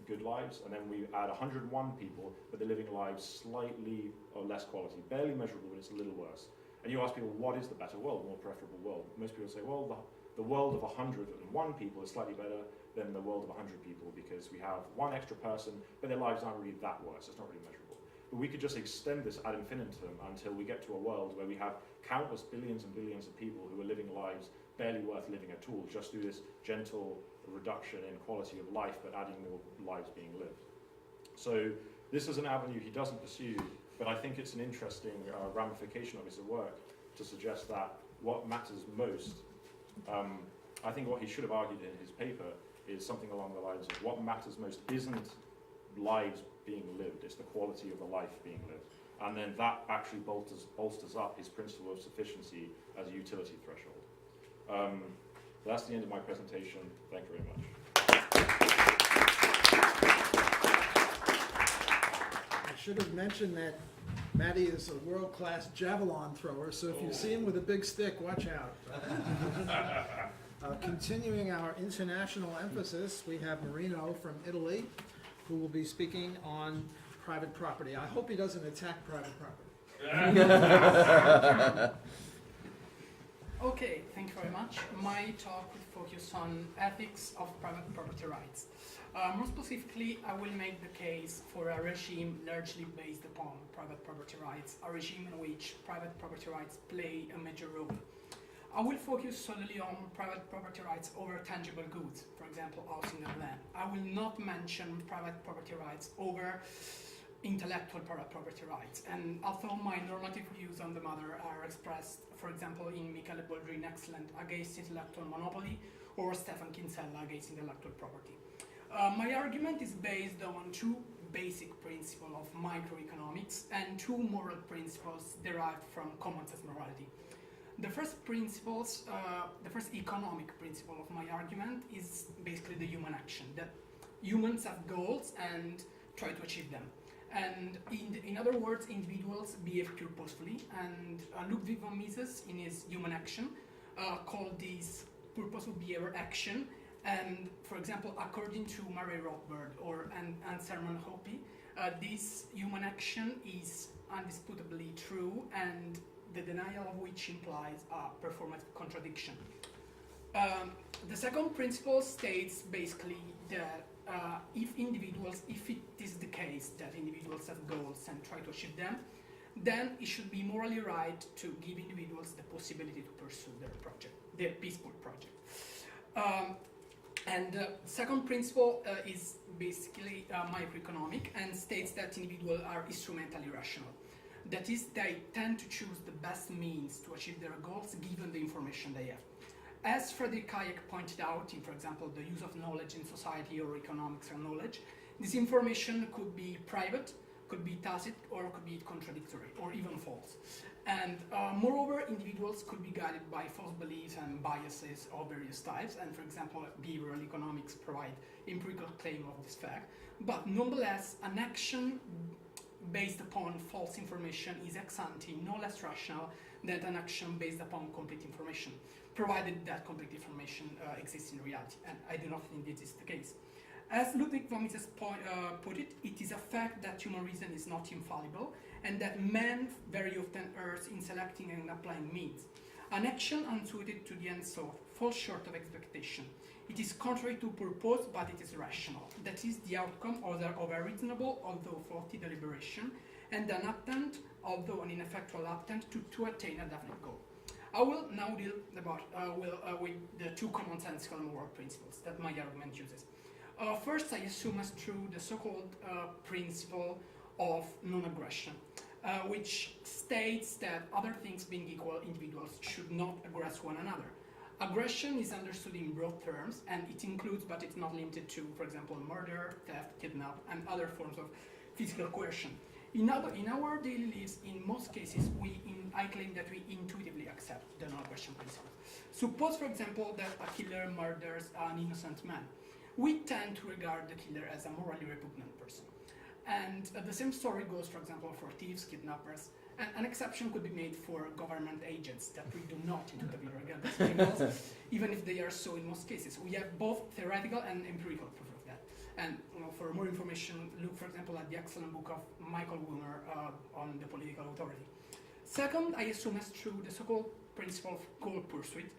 good lives, and then we add 101 people, but they're living lives slightly or less quality, barely measurable, but it's a little worse. And you ask people, what is the better world, more preferable world? Most people say, well, the world of 101 people is slightly better than the world of 100 people because we have 1 extra person, but their lives aren't really that worse. It's not really measurable. But we could just extend this ad infinitum until we get to a world where we have countless billions and billions of people who are living lives barely worth living at all, just through this gentle reduction in quality of life, but adding more lives being lived. So this is an avenue he doesn't pursue, but I think it's an interesting ramification of his work to suggest that what matters most, I think what he should have argued in his paper is something along the lines of what matters most isn't lives being lived, it's the quality of the life being lived. And then that actually bolsters up his principle of sufficiency as a utility threshold. That's the end of my presentation. Thank you very much. I should have mentioned that Maddie is a world-class javelin thrower, so if you see him with a big stick, watch out. Continuing our international emphasis, we have Marino from Italy, who will be speaking on private property. I hope he doesn't attack private property. Okay, thank you very much. My talk will focus on ethics of private property rights. More specifically, I will make the case for a regime largely based upon private property rights, a regime in which private property rights play a major role. I will focus solely on private property rights over tangible goods, for example, housing and land. I will not mention private property rights over intellectual property rights. And although my normative views on the matter are expressed, for example, in Michele Boldrin Excellent Against Intellectual Monopoly or Stefan Kinsella Against Intellectual Property. My argument is based on two basic principles of microeconomics and two moral principles derived from common sense morality. The first economic principle of my argument is basically the human action, that humans have goals and try to achieve them. And in other words, individuals behave purposefully, and Ludwig von Mises, in his Human Action, called this purposeful behavior action. And for example, according to Murray Rothbard and Sermon Hoppe, this human action is undisputably true, and the denial of which implies a performative contradiction. The second principle states basically that if it is the case that individuals have goals and try to achieve them, then it should be morally right to give individuals the possibility to pursue their peaceful project. And the second principle is basically microeconomic and states that individuals are instrumentally rational. That is, they tend to choose the best means to achieve their goals given the information they have. As Friedrich Hayek pointed out in, for example, the use of knowledge in society or economics or knowledge, this information could be private, could be tacit, or could be contradictory, or even false. And moreover, individuals could be guided by false beliefs and biases of various types, and for example, behavioral economics provide empirical claim of this fact. But nonetheless, an action based upon false information is ex ante no less rational than an action based upon complete information, provided that complete information exists in reality, and I do not think this is the case. As Ludwig von Mises put it, it is a fact that human reason is not infallible, and that man very often errs in selecting and applying means. An action unsuited to the end sought falls short of expectation. It is contrary to purpose, but it is rational. That is the outcome of a reasonable, although faulty deliberation, and an attempt, although an ineffectual attempt, to attain a definite goal. I will now deal with the two commonsensical moral principles that my argument uses. First, I assume as true the so-called principle of non-aggression, which states that other things being equal, individuals should not aggress one another. Aggression is understood in broad terms, and it includes, but it's not limited to, for example, murder, theft, kidnap, and other forms of physical coercion. In our daily lives, in most cases, I claim that we intuitively accept the non-aggression principle. Suppose, for example, that a killer murders an innocent man. We tend to regard the killer as a morally repugnant person. And the same story goes, for example, for thieves, kidnappers. And an exception could be made for government agents that we do not intuitively regard as criminals, even if they are so in most cases. We have both theoretical and empirical proof of that. And for more information, look, for example, at the excellent book of Michael Wilmer on the political authority. Second, I assume as true the so-called principle of goal pursuit,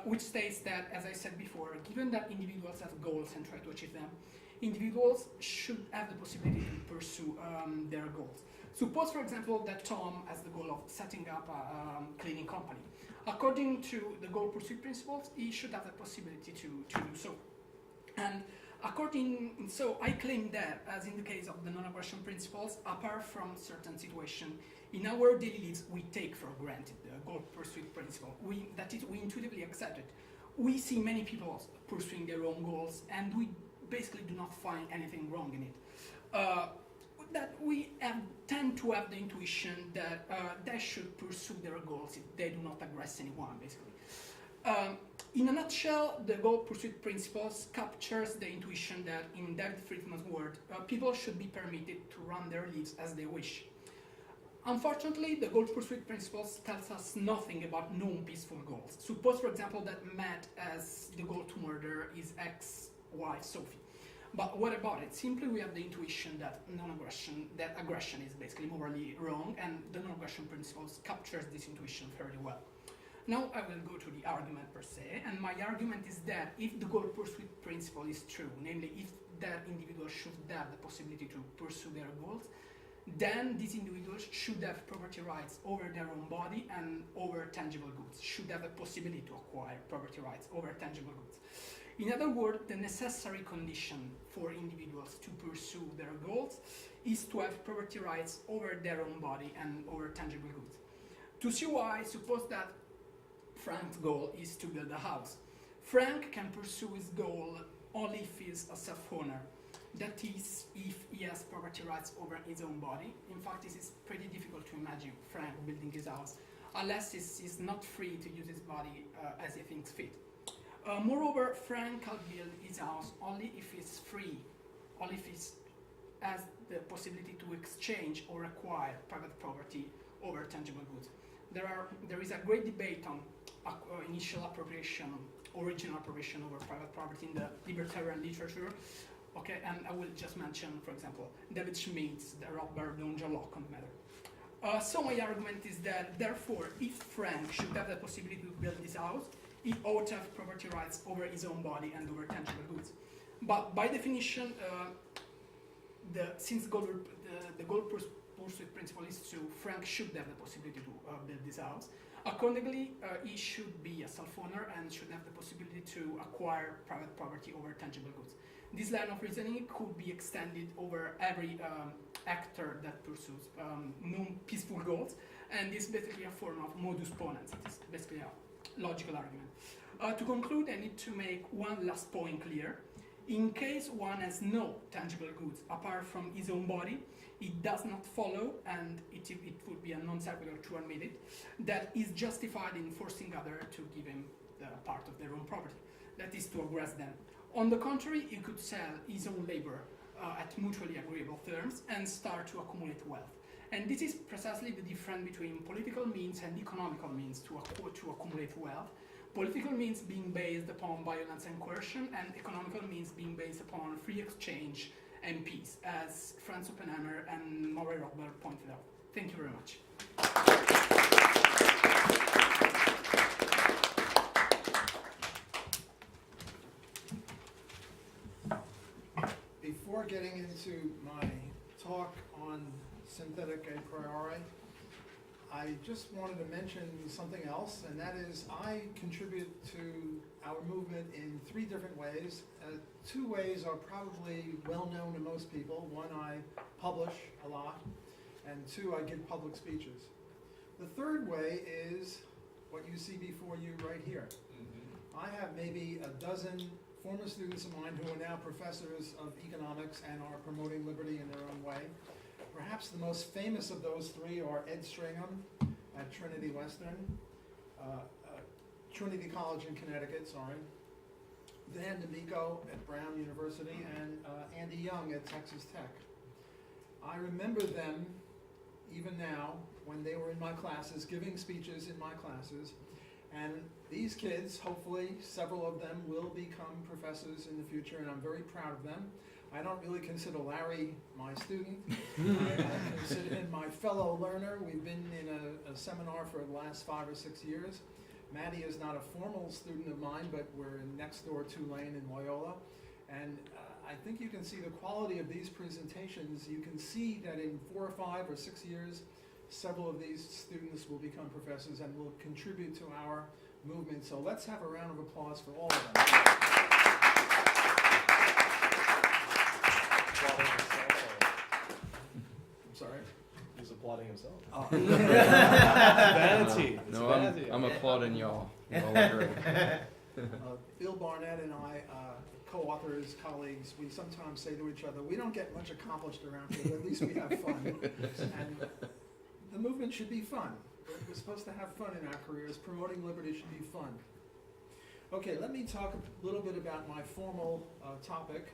which states that, as I said before, given that individuals have goals and try to achieve them, individuals should have the possibility to pursue their goals. Suppose, for example, that Tom has the goal of setting up a cleaning company. According to the goal pursuit principles, he should have the possibility to do so. And so I claim that, as in the case of the non-aggression principles, apart from certain situations, in our daily lives, we take for granted the goal pursuit principle. We intuitively accept it. We see many people pursuing their own goals, and we basically do not find anything wrong in it. That we tend to have the intuition that they should pursue their goals if they do not aggress anyone, basically. In a nutshell, the goal pursuit principles captures the intuition that, in David Friedman's word, people should be permitted to run their lives as they wish. Unfortunately, the goal pursuit principles tells us nothing about non-peaceful goals. Suppose, for example, that Matt has the goal to murder his ex-wife, Sophie. But what about it? Simply we have the intuition that aggression is basically morally wrong, and the non-aggression principles captures this intuition fairly well. Now I will go to the argument per se, and my argument is that if the goal pursuit principle is true, namely if that individual should have the possibility to pursue their goals, then these individuals should have property rights over their own body and over tangible goods, should have a possibility to acquire property rights over tangible goods. In other words, the necessary condition for individuals to pursue their goals is to have property rights over their own body and over tangible goods. To see why, suppose that Frank's goal is to build a house. Frank can pursue his goal only if he is a self-owner. That is, if he has property rights over his own body. In fact, this is pretty difficult to imagine Frank building his house unless he's not free to use his body as he thinks fit. Moreover, Frank can build his house only if he's free, only if he has the possibility to exchange or acquire private property over tangible goods. There is a great debate on initial appropriation, original appropriation over private property in the libertarian literature. Okay, and I will just mention, for example, David Schmidt's The Robert Donja Locke on the matter. So my argument is that, therefore, if Frank should have the possibility to build this house, he ought to have property rights over his own body and over tangible goods. But by definition, since the goal pursuit principle is true, Frank should have the possibility to build this house. Accordingly, he should be a self-owner and should have the possibility to acquire private property over tangible goods. This line of reasoning could be extended over every actor that pursues non-peaceful goals, and is basically a form of modus ponens. It is basically a logical argument. To conclude, I need to make one last point clear. In case one has no tangible goods apart from his own body, it does not follow, and it would be a non sequitur to admit it, that is justified in forcing others to give him the part of their own property. That is to aggress them. On the contrary, he could sell his own labor at mutually agreeable terms and start to accumulate wealth. And this is precisely the difference between political means and economical means to accumulate wealth. Political means being based upon violence and coercion, and economical means being based upon free exchange and peace, as Franz Oppenheimer and Murray Rothbard pointed out. Thank you very much. Before getting into my talk on synthetic a priori, I just wanted to mention something else, and that is I contribute to our movement in 3 different ways. 2 ways are probably well known to most people. One, I publish a lot, and 2, I give public speeches. The third way is what you see before you right here. I have maybe a dozen former students of mine who are now professors of economics and are promoting liberty in their own way. Perhaps the most famous of those 3 are Ed Stringham at Trinity College in Connecticut, Dan D'Amico at Brown University, and Andy Young at Texas Tech. I remember them, even now, when they were in my classes, giving speeches in my classes, and these kids, hopefully several of them, will become professors in the future, and I'm very proud of them. I don't really consider Larry my student. I consider him my fellow learner. We've been in a seminar for the last 5 or 6 years. Maddie is not a formal student of mine, but we're in next door Tulane in Loyola. And I think you can see the quality of these presentations. You can see that in 4 or 5 or 6 years, several of these students will become professors and will contribute to our movement. So let's have a round of applause for all of them. I'm sorry? He's applauding himself. Oh. Vanity. It's No, vanity. I'm applauding y'all. Y'all are great. Bill Barnett and I, co-authors, colleagues, we sometimes say to each other, we don't get much accomplished around here, but at least we have fun. And the movement should be fun. We're supposed to have fun in our careers. Promoting liberty should be fun. Okay, let me talk a little bit about my formal topic,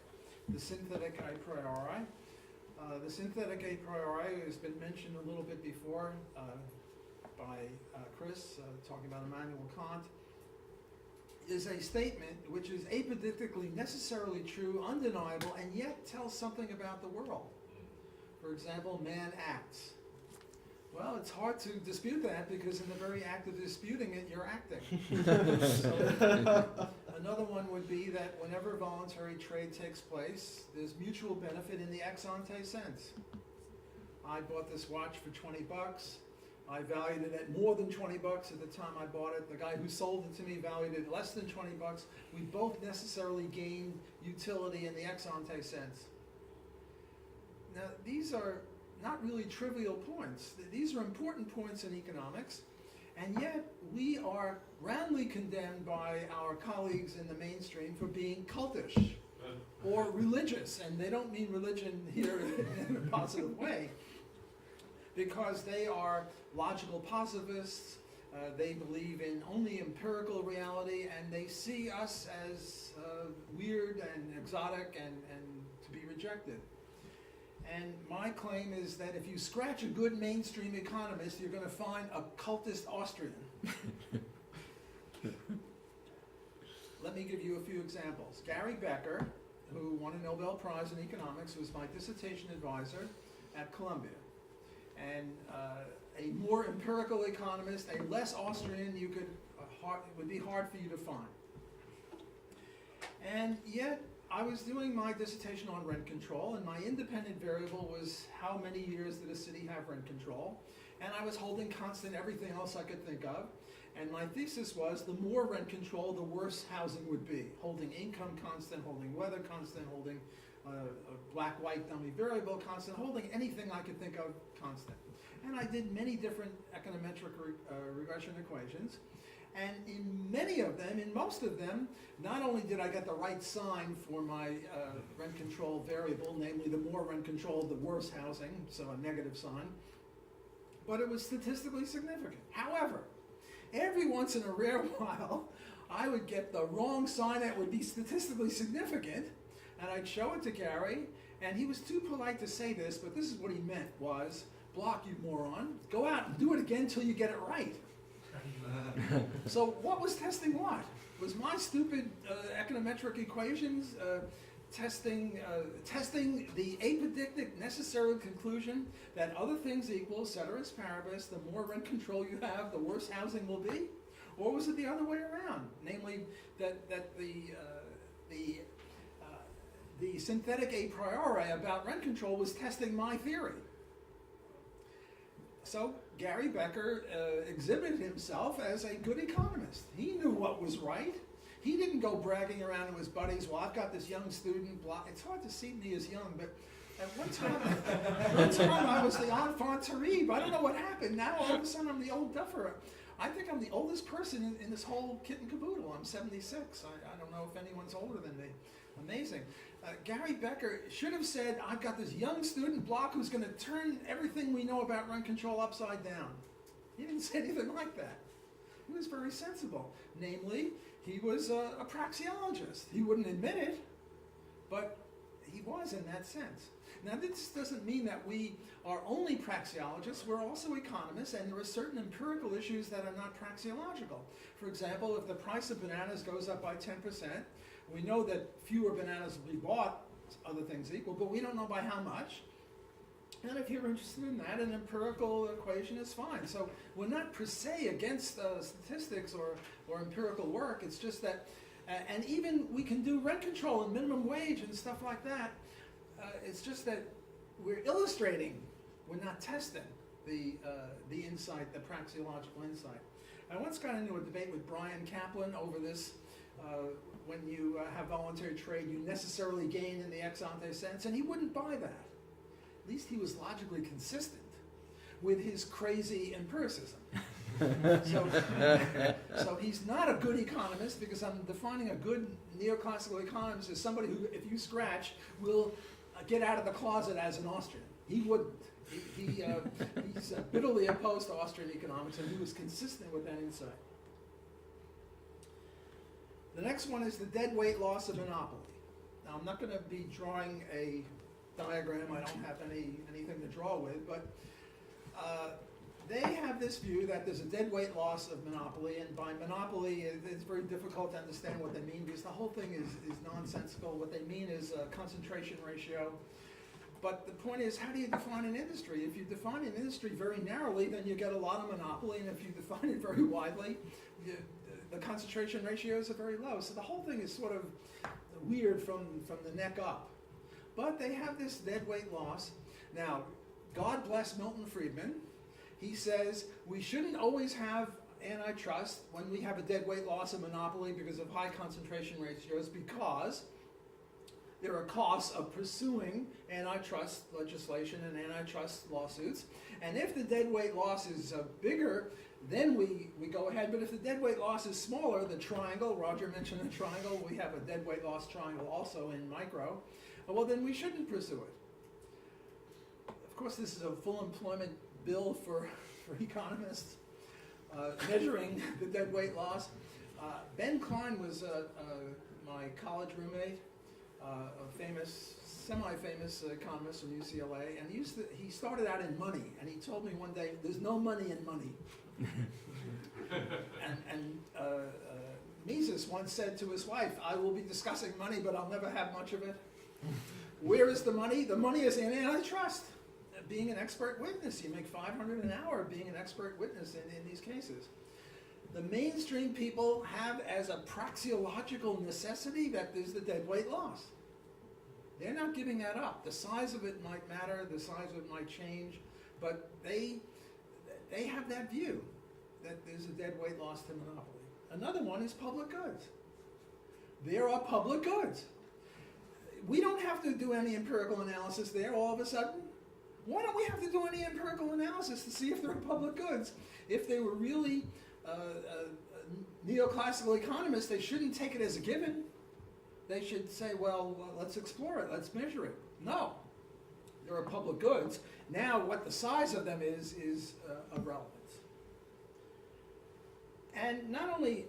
the synthetic a priori. The synthetic a priori has been mentioned a little bit before by Chris, talking about Immanuel Kant, is a statement which is apodictically necessarily true, undeniable, and yet tells something about the world. For example, man acts. Well, it's hard to dispute that because in the very act of disputing it, you're acting. So, another one would be that whenever voluntary trade takes place, there's mutual benefit in the ex ante sense. I bought this watch for 20 bucks. I valued it at more than 20 bucks at the time I bought it. The guy who sold it to me valued it less than 20 bucks. We both necessarily gained utility in the ex ante sense. Now, these are not really trivial points. These are important points in economics, and yet we are roundly condemned by our colleagues in the mainstream for being cultish or religious, and they don't mean religion here in a positive way, because they are logical positivists, they believe in only empirical reality, and they see us as weird and exotic and to be rejected. And my claim is that if you scratch a good mainstream economist, you're going to find a cultist Austrian. Let me give you a few examples. Gary Becker, who won a Nobel Prize in economics, was my dissertation advisor at Columbia. And a more empirical economist, a less Austrian, it would be hard for you to find. And yet, I was doing my dissertation on rent control, and my independent variable was how many years did a city have rent control, and I was holding constant everything else I could think of, and my thesis was the more rent control, the worse housing would be, holding income constant, holding weather constant, holding a black-white dummy variable constant, holding anything I could think of constant. And I did many different econometric regression equations. And in most of them, not only did I get the right sign for my rent control variable, namely the more rent control, the worse housing, so a negative sign, but it was statistically significant. However, every once in a rare while, I would get the wrong sign that would be statistically significant, and I'd show it to Gary, and he was too polite to say this, but this is what he meant was, Block, you moron, go out and do it again till you get it right. So what was testing what? Was my stupid econometric equations testing the apodictic necessary conclusion that other things equal, ceteris paribus, the more rent control you have, the worse housing will be? Or was it the other way around? Namely, that the synthetic a priori about rent control was testing my theory. So Gary Becker exhibited himself as a good economist. He knew what was right. He didn't go bragging around to his buddies, well, I've got this young student. Blah. It's hard to see me as young, but at one time I was the enfant terrible. I don't know what happened. Now all of a sudden I'm the old duffer. I think I'm the oldest person in this whole kit and caboodle. I'm 76. I don't know if anyone's older than me. Amazing. Gary Becker should have said, I've got this young student Block who's going to turn everything we know about rent control upside down. He didn't say anything like that. He was very sensible. Namely, he was a praxeologist. He wouldn't admit it, but he was in that sense. Now, this doesn't mean that we are only praxeologists. We're also economists, and there are certain empirical issues that are not praxeological. For example, if the price of bananas goes up by 10%, we know that fewer bananas will be bought, other things equal, but we don't know by how much. And if you're interested in that, an empirical equation is fine. So we're not per se against statistics or empirical work. It's just that, and even we can do rent control and minimum wage and stuff like that. It's just that we're illustrating, we're not testing the insight, the praxeological insight. I once got into a debate with Brian Kaplan over this. When you have voluntary trade, you necessarily gain in the ex ante sense, and he wouldn't buy that. At least he was logically consistent with his crazy empiricism. So he's not a good economist, because I'm defining a good neoclassical economist as somebody who, if you scratch, will get out of the closet as an Austrian. He wouldn't. He's bitterly opposed to Austrian economics, and he was consistent with that insight. The next one is the dead weight loss of monopoly. Now, I'm not going to be drawing a diagram. I don't have anything to draw with, but they have this view that there's a dead weight loss of monopoly, and by monopoly, it's very difficult to understand what they mean because the whole thing is nonsensical. What they mean is a concentration ratio. But the point is, how do you define an industry? If you define an industry very narrowly, then you get a lot of monopoly, and if you define it very widely, the concentration ratios are very low. So the whole thing is sort of weird from the neck up. But they have this dead weight loss. Now, God bless Milton Friedman. He says we shouldn't always have antitrust when we have a dead weight loss of monopoly because of high concentration ratios, because there are costs of pursuing antitrust legislation and antitrust lawsuits. And if the dead weight loss is bigger, then we go ahead. But if the dead weight loss is smaller, the triangle, Roger mentioned the triangle, we have a dead weight loss triangle also in micro, well, then we shouldn't pursue it. Of course, this is a full employment bill for economists measuring the dead weight loss. Ben Klein was my college roommate, a famous, semi-famous economist from UCLA, and he started out in money, and he told me one day, there's no money in money. and Mises once said to his wife, I will be discussing money, but I'll never have much of it. Where is the money? The money is in antitrust. Being an expert witness, you make $500 an hour being an expert witness in these cases. The mainstream people have as a praxeological necessity that there's the dead weight loss. They're not giving that up. The size of it might matter, the size of it might change, but they have that view that there's a dead weight loss to monopoly. Another one is public goods. There are public goods. We don't have to do any empirical analysis there all of a sudden. Why don't we have to do any empirical analysis to see if they're public goods? If they were really neoclassical economists, they shouldn't take it as a given. They should say, well, let's explore it, let's measure it. No, there are public goods. Now what the size of them is of relevance. And not only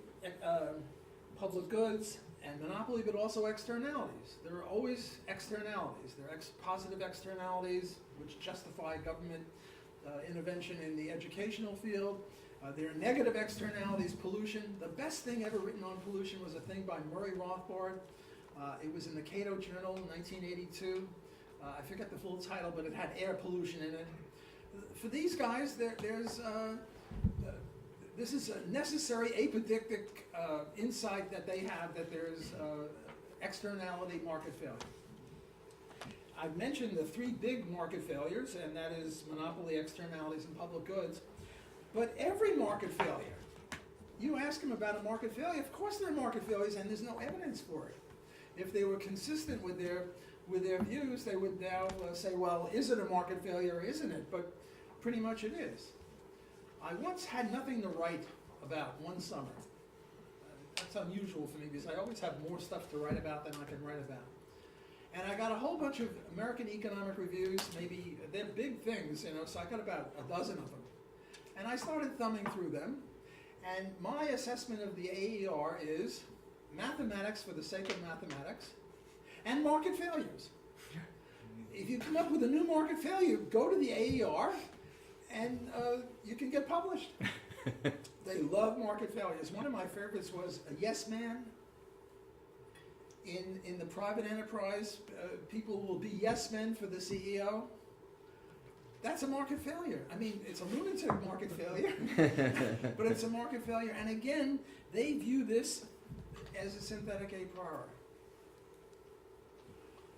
public goods and monopoly, but also externalities. There are always externalities. There are positive externalities which justify government intervention in the educational field. There are negative externalities, pollution. The best thing ever written on pollution was a thing by Murray Rothbard. It was in the Cato Journal in 1982. I forget the full title, but it had air pollution in it. For these guys, this is a necessary apodictic insight that they have that there's externality market failure. I've mentioned the three big market failures, and that is monopoly, externalities, and public goods. But every market failure, you ask them about a market failure, of course there are market failures, and there's no evidence for it. If they were consistent with their views, they would now say, well, is it a market failure or isn't it? But pretty much it is. I once had nothing to write about one summer. That's unusual for me because I always have more stuff to write about than I can write about. And I got a whole bunch of American economic reviews, maybe they're big things, so I got about a dozen of them. And I started thumbing through them, and my assessment of the AER is mathematics for the sake of mathematics and market failures. If you come up with a new market failure, go to the AER and you can get published. They love market failures. One of my favorites was a yes man. In the private enterprise, people will be yes men for the CEO. That's a market failure. I mean, it's a lunatic market failure, but it's a market failure. And again, they view this as a synthetic a priori.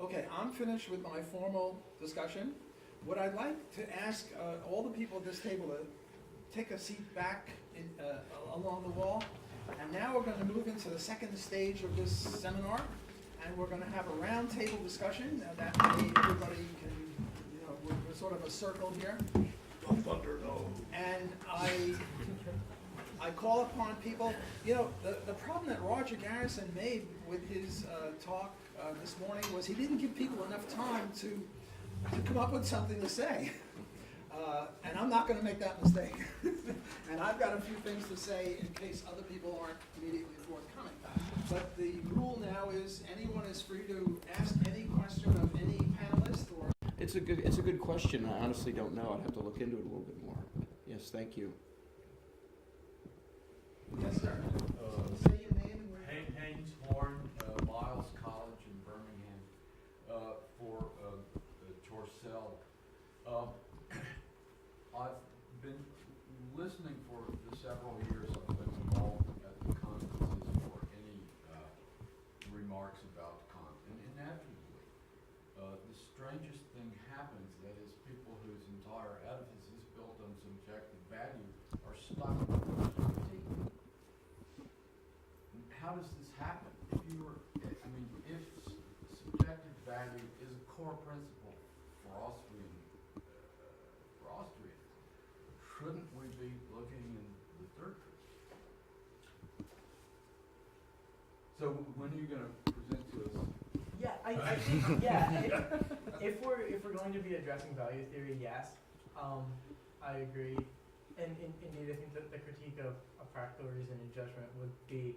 Okay, I'm finished with my formal discussion. What I'd like to ask all the people at this table to take a seat back along the wall. And now we're going to move into the second stage of this seminar, and we're going to have a round table discussion. That way everybody can, we're sort of a circle here. And I call upon people, the problem that Roger Garrison made with his talk this morning was he didn't give people enough time to come up with something to say. And I'm not going to make that mistake. And I've got a few things to say in case other people aren't immediately forthcoming. But the rule now is anyone is free to ask any question of any panelist or... It's a good question. I honestly don't know. I'd have to look into it a little bit more. Yes, thank you. Yes, sir. Say your name and where you're... Haynes Horn, Miles College in Birmingham, for Torcell. I've been listening for several years. I've been involved at the conferences for any remarks about Kant. And inevitably, the strangest thing happens, that is, people whose entire edifice is built on subjective value are stuck with the critique. How does this happen? If subjective value is a core principle for Austrians, shouldn't we be looking in the third tradition? So when are you going to present to us? Yeah, I think, yeah, if we're going to be addressing value theory, yes, I agree. And indeed, I think that the critique of practical reason and judgment would be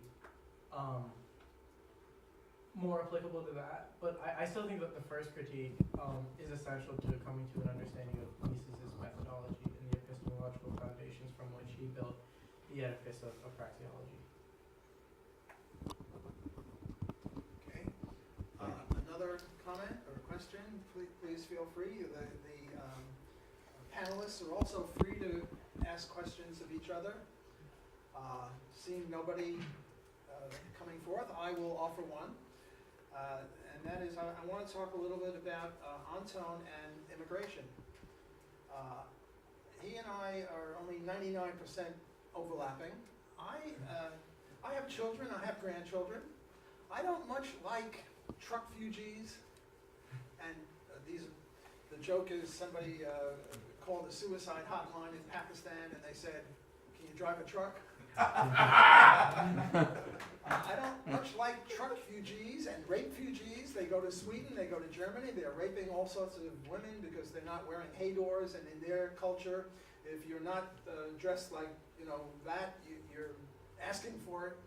more applicable to that. But I still think that the first critique is essential to coming to an understanding of Mises' methodology and the epistemological foundations from which he built the edifice of praxeology. Okay. Another comment or question, please feel free. The panelists are also free to ask questions of each other. Seeing nobody coming forth, I will offer one. And that is, I want to talk a little bit about Anton and immigration. He and I are only 99% overlapping. I have children, I have grandchildren. I don't much like truck fugees, and the joke is somebody called a suicide hotline in Pakistan and they said, "Can you drive a truck?" I don't much like truck fugees and rape fugees. They go to Sweden, they go to Germany, they're raping all sorts of women because they're not wearing hay doors, and in their culture, if you're not dressed like, that, you're asking for it.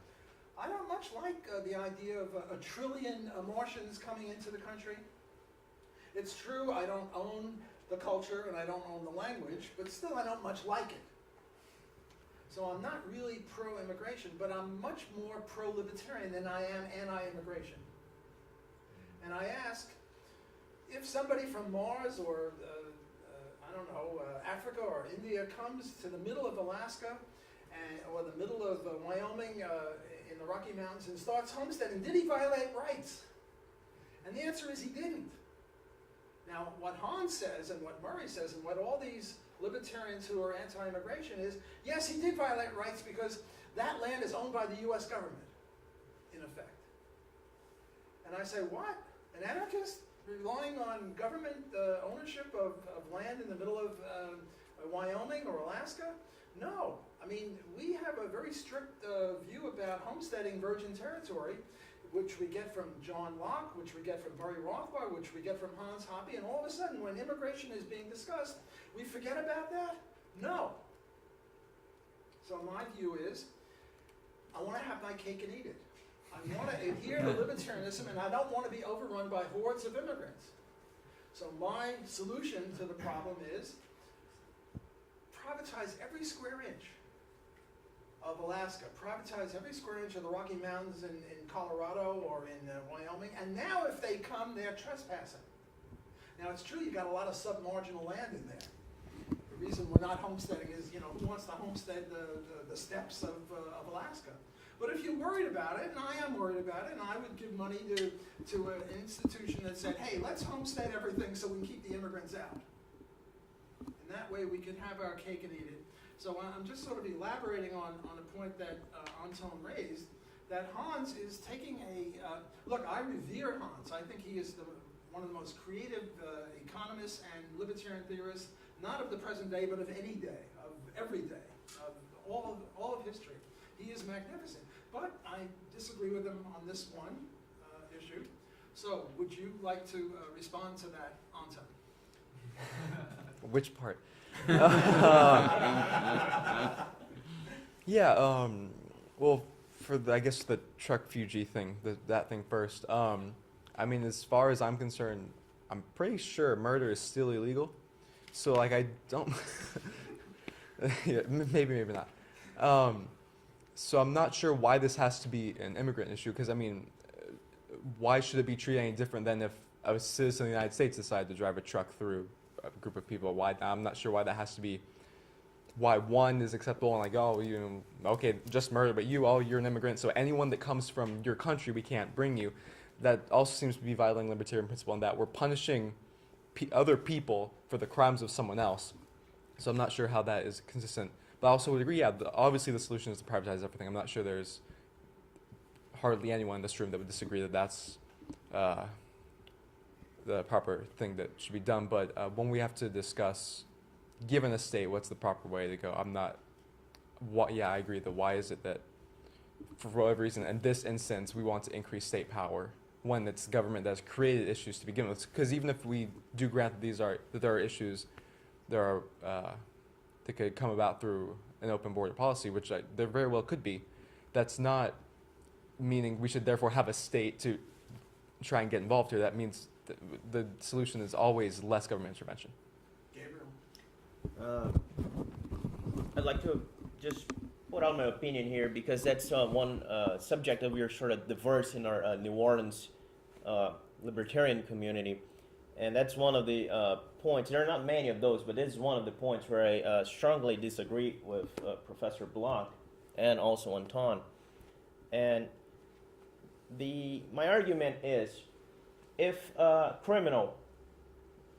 I don't much like the idea of a trillion Martians coming into the country. It's true, I don't own the culture and I don't own the language, but still I don't much like it. So I'm not really pro-immigration, but I'm much more pro-libertarian than I am anti-immigration. And I ask, if somebody from Mars or, Africa or India comes to the middle of Alaska or the middle of Wyoming in the Rocky Mountains and starts homesteading, did he violate rights? And the answer is he didn't. Now, what Hans says and what Murray says and what all these libertarians who are anti-immigration is, yes, he did violate rights because that land is owned by the U.S. government, in effect. And I say, what? An anarchist relying on government ownership of land in the middle of Wyoming or Alaska? No. I mean, we have a very strict view about homesteading virgin territory, which we get from John Locke, which we get from Murray Rothbard, which we get from Hans Hoppe, and all of a sudden, when immigration is being discussed, we forget about that? No. So my view is, I want to have my cake and eat it. I want to adhere to libertarianism, and I don't want to be overrun by hordes of immigrants. So my solution to the problem is privatize every square inch of Alaska, privatize every square inch of the Rocky Mountains in Colorado or in Wyoming, and now if they come, they're trespassing. Now it's true, you got a lot of submarginal land in there. The reason we're not homesteading is, who wants to homestead the steppes of Alaska? But if you're worried about it, and I am worried about it, and I would give money to an institution that said, hey, let's homestead everything so we can keep the immigrants out. And that way we can have our cake and eat it. So I'm just sort of elaborating on a point that Anton raised, that Hans is taking look, I revere Hans. I think he is one of the most creative economists and libertarian theorists, not of the present day, but of any day, of every day, of all of history. He is magnificent. But I disagree with him on this one issue. So would you like to respond to that, Anton? Which part? Yeah. Well, for I guess the truck Fuji thing, that thing first. I mean, as far as I'm concerned, I'm pretty sure murder is still illegal. So like, I don't. Yeah, maybe not. So I'm not sure why this has to be an immigrant issue. Because I mean, why should it be treated any different than if a citizen of the United States decided to drive a truck through a group of people? Why? I'm not sure why that has to be. Why one is acceptable and like, oh, you okay, just murder, but you're an immigrant, so anyone that comes from your country, we can't bring you. That also seems to be violating libertarian principle in that we're punishing other people for the crimes of someone else. So I'm not sure how that is consistent. But I also would agree, yeah, obviously the solution is to privatize everything. I'm not sure there's hardly anyone in this room that would disagree that that's the proper thing that should be done. But when we have to discuss, given a state, what's the proper way to go? I agree that why is it that for whatever reason, in this instance, we want to increase state power when it's government that's created issues to begin with? Because even if we do grant that there are issues, that could come about through an open border policy, which there very well could be. That's not meaning we should therefore have a state to try and get involved here. That means the solution is always less government intervention. I'd like to just put out my opinion here because that's one subject that we are sort of diverse in our New Orleans libertarian community. And that's one of the points. There are not many of those, but this is one of the points where I strongly disagree with Professor Block and also Anton. And my argument is, if a criminal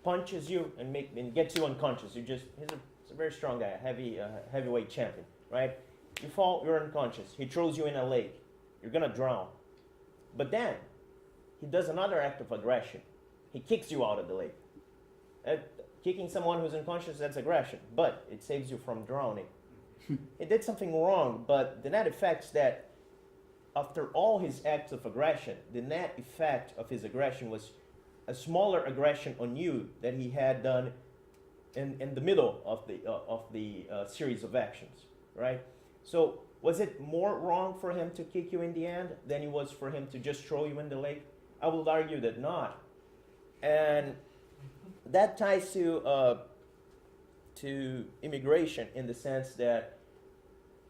punches you and gets you unconscious, he's a very strong guy, a heavyweight champion, right? You fall, you're unconscious. He throws you in a lake. You're gonna drown. But then he does another act of aggression. He kicks you out of the lake. Kicking someone who's unconscious, that's aggression, but it saves you from drowning. He did something wrong, but the net effect is that after all his acts of aggression, the net effect of his aggression was a smaller aggression on you than he had done in the middle of the series of actions, right? So was it more wrong for him to kick you in the end than it was for him to just throw you in the lake? I would argue that not. And that ties to immigration in the sense that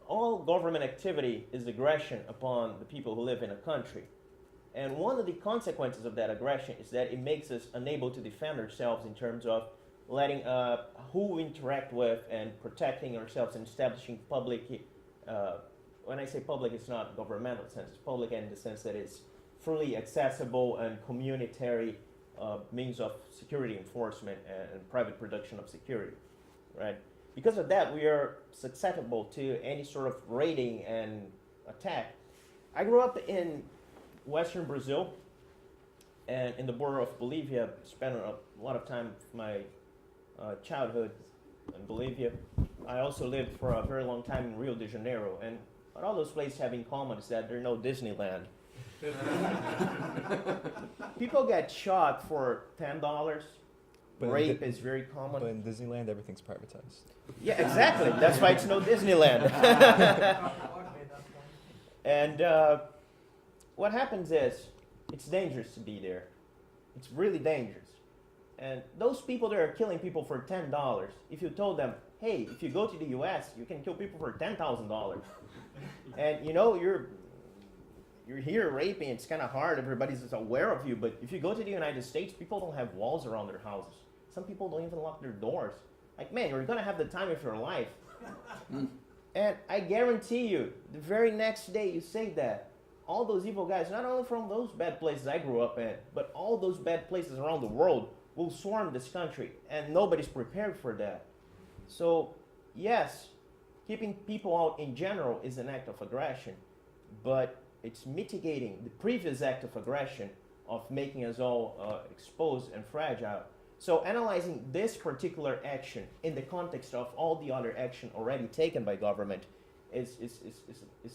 all government activity is aggression upon the people who live in a country. And one of the consequences of that aggression is that it makes us unable to defend ourselves in terms of letting who we interact with and protecting ourselves and establishing public, when I say public, it's not governmental sense, it's public in the sense that it's freely accessible and communitary means of security enforcement and private production of security, right? Because of that, we are susceptible to any sort of raiding and attack. I grew up in Western Brazil and in the border of Bolivia. Spent a lot of time of my childhood in Bolivia. I also lived for a very long time in Rio de Janeiro, and what all those places have in common is that they're no Disneyland. People get shot for $10. Rape is very common. But in Disneyland, everything's privatized. Yeah, exactly. That's why it's no Disneyland. And what happens is, it's dangerous to be there. It's really dangerous. And those people that are killing people for $10, if you told them, hey, if you go to the US, you can kill people for $10,000. And you know, you're here raping, it's kind of hard, everybody's just aware of you, but if you go to the United States, people don't have walls around their houses. Some people don't even lock their doors. Like, man, you're gonna have the time of your life. And I guarantee you, the very next day you say that, all those evil guys, not only from those bad places I grew up in, but all those bad places around the world will swarm this country, and nobody's prepared for that. So, yes, keeping people out in general is an act of aggression, but it's mitigating the previous act of aggression of making us all exposed and fragile. So analyzing this particular action in the context of all the other action already taken by government is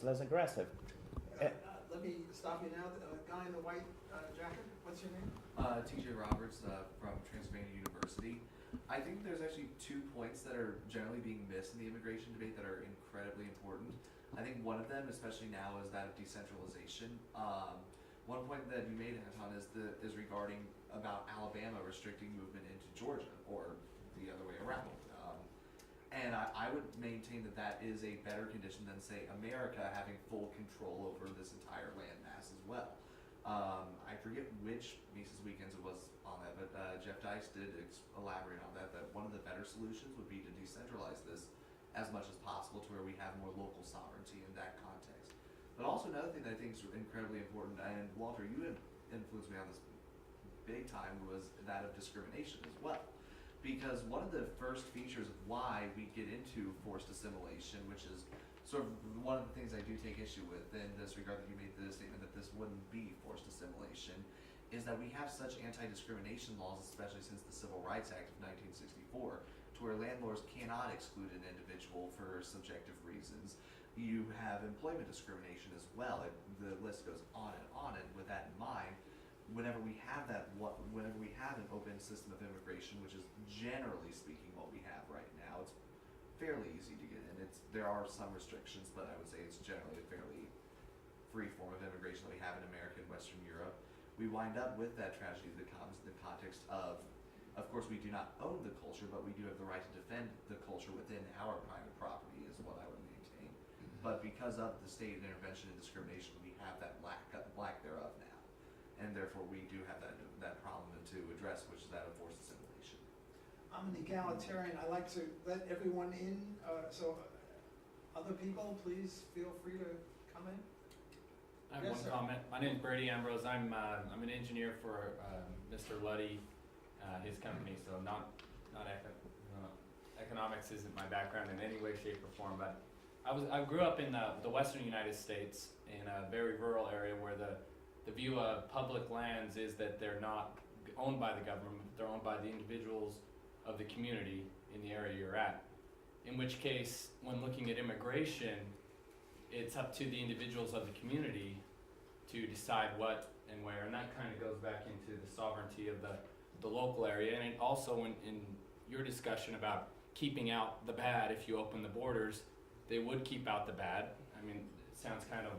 less aggressive. Let me stop you now. The guy in the white jacket, what's your name? TJ Roberts from Transylvania University. I think there's actually 2 points that are generally being missed in the immigration debate that are incredibly important. I think one of them, especially now, is that of decentralization. One point that you made, Anton, is regarding about Alabama restricting movement into Georgia, or the other way around. And I would maintain that that is a better condition than, say, America having full control over this entire landmass as well. I forget which Mises Weekends it was on that, but Jeff Dice did elaborate on that one of the better solutions would be to decentralize this as much as possible to where we have more local sovereignty in that context. But also another thing that I think is incredibly important, and Walter, you influenced me on this big time, was that of discrimination as well. Because one of the first features of why we get into forced assimilation, which is sort of one of the things I do take issue with in this regard, that you made the statement that this wouldn't be forced assimilation, is that we have such anti-discrimination laws, especially since the Civil Rights Act of 1964, to where landlords cannot exclude an individual for subjective reasons. You have employment discrimination as well. The list goes on, and with that in mind, whenever we have an open system of immigration, which is generally speaking what we have right now, it's fairly easy to get in. There are some restrictions, but I would say it's generally a fairly free form of immigration that we have in America and Western Europe. We wind up with that tragedy that comes in the context of course, we do not own the culture, but we do have the right to defend the culture within our private property, is what I would maintain. But because of the state intervention and discrimination, we have that lack thereof now. And therefore, we do have that problem to address, which is that of forced assimilation. I'm an egalitarian. I like to let everyone in, so other people, please feel free to come in. I have Yes, one sir. comment. My name is Brady Ambrose. I'm an engineer for Mr. Luddy, his company. So economics isn't my background in any way, shape, or form. But I grew up in the Western United States in a very rural area where the view of public lands is that they're not owned by the government, they're owned by the individuals of the community in the area you're at. In which case, when looking at immigration, it's up to the individuals of the community to decide what and where, and that kind of goes back into the sovereignty of the local area. And it also, in your discussion about keeping out the bad, if you open the borders, they would keep out the bad. I mean, it sounds kind of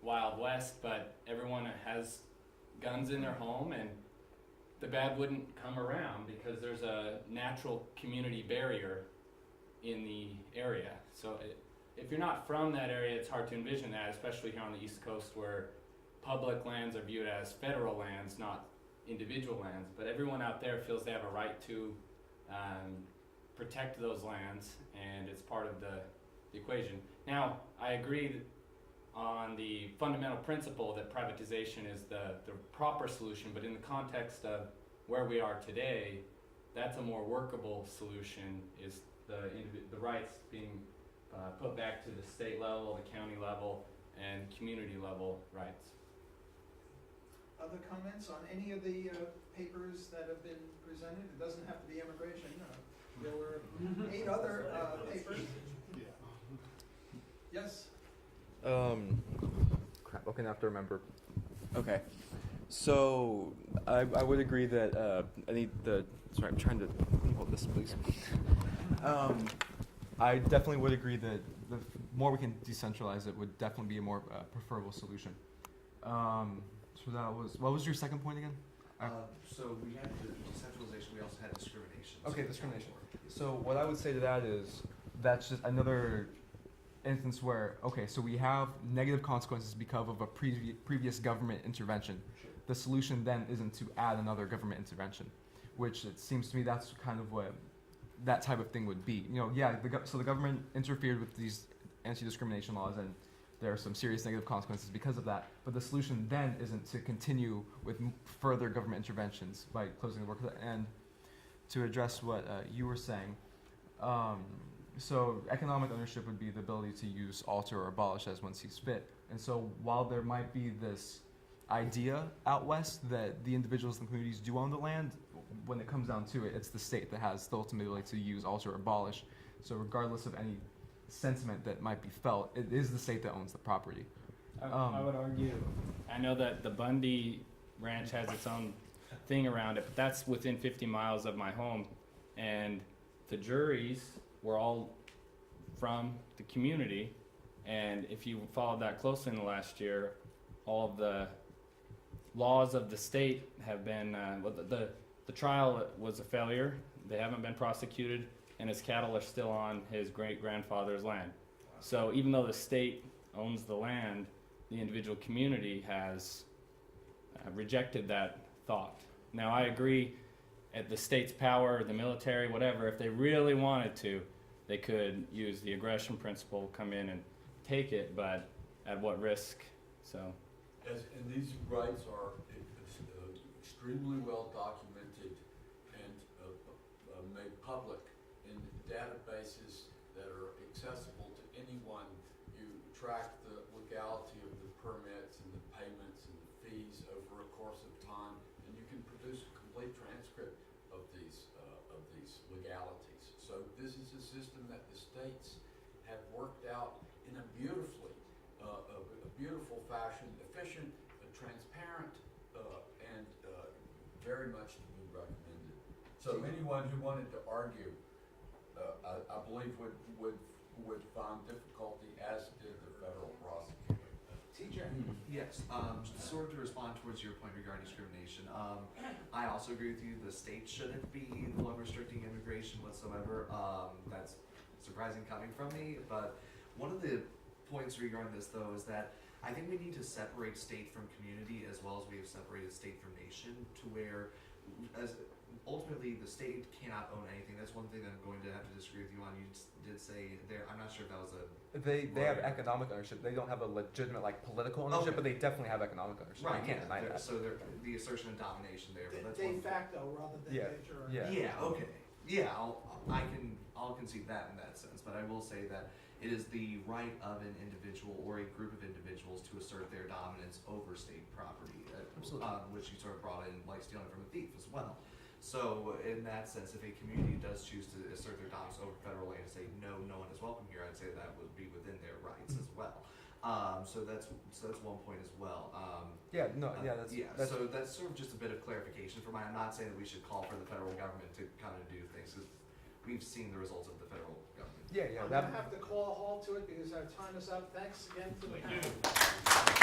Wild West, but everyone has guns in their home, and the bad wouldn't come around because there's a natural community barrier in the area. So if you're not from that area, it's hard to envision that, especially here on the East Coast where public lands are viewed as federal lands, not individual lands. But everyone out there feels they have a right to protect those lands, and it's part of the equation. Now, I agree on the fundamental principle that privatization is the proper solution, but in the context of where we are today, that's a more workable solution, is the rights being put back to the state level, the county level, and community level rights. Other comments on any of the papers that have been presented? It doesn't have to be immigration. There were 8 other papers. Yes? Crap, okay, now I have to remember. Okay. So, I would agree that sorry, I'm trying to, can you hold this, please? I definitely would agree that the more we can decentralize it would definitely be a more preferable solution. So that was, what was your second point again? So we had the decentralization, we also had discrimination. Okay, discrimination. So what I would say to that is, that's just another instance where, okay, so we have negative consequences because of a previous government intervention. Sure. The solution then isn't to add another government intervention, which it seems to me that's kind of what that type of thing would be. You know, yeah, so the government interfered with these anti-discrimination laws, and there are some serious negative consequences because of that. But the solution then isn't to continue with further government interventions by closing the work. And to address what you were saying, so economic ownership would be the ability to use, alter, or abolish as one sees fit. And so while there might be this idea out west that the individuals and communities do own the land, when it comes down to it, it's the state that has the ultimate ability to use, alter, or abolish. So regardless of any sentiment that might be felt, it is the state that owns the property. I would argue, I know that the Bundy Ranch has its own thing around it, but that's within 50 miles of my home. and the juries were all from the community. And if you followed that closely in the last year, all of the laws of the state have been, the trial was a failure. They haven't been prosecuted, and his cattle are still on his great-grandfather's land. So even though the state owns the land, the individual community has rejected that thought. Now, I agree, at the state's power, the military, whatever, if they really wanted to, they could use the aggression principle, come in and take it, but at what risk? So. And these rights are extremely well documented and made public in databases that are accessible to anyone. You track the legality of the permits and the payments and the fees over a course of time, and you can produce a complete transcript of these legalities. So this is a system that the states have worked out in a beautiful fashion, efficient, transparent, and very much to be recommended. So anyone who wanted to argue, I believe would find difficulty, as did the federal prosecutor. TJ? Yes, sort of to respond towards your point regarding discrimination. I also agree with you, the state shouldn't be the one restricting immigration whatsoever. That's surprising coming from me, but one of the points regarding this though is that I think we need to separate state from community as well as we have separated state from nation, to where as ultimately the state cannot own anything. That's one thing that I'm going to have to disagree with you on. You did say there, I'm not sure if that was a... They have economic ownership. They don't have a legitimate like political ownership, but they definitely have economic ownership. Right, You can't deny that. So the assertion of domination there. But that's De one thing. facto rather than Yeah. de jure. Yeah. Yeah, okay. Yeah, I'll concede that in that sense, but I will say that it is the right of an individual or a group of individuals to assert their dominance over state property, Absolutely. Which you sort of brought in, like stealing from a thief as well. So in that sense, if a community does choose to assert their dominance over federal land and say no one is welcome here, I'd say that would be within their rights as well. So that's one point as well. That's So that's sort of just a bit of clarification for mine. I'm not saying that we should call for the federal government to come and do things, because we've seen the results of the federal government. I'm gonna have to call a halt to it because our time is up. Thanks again to the panel.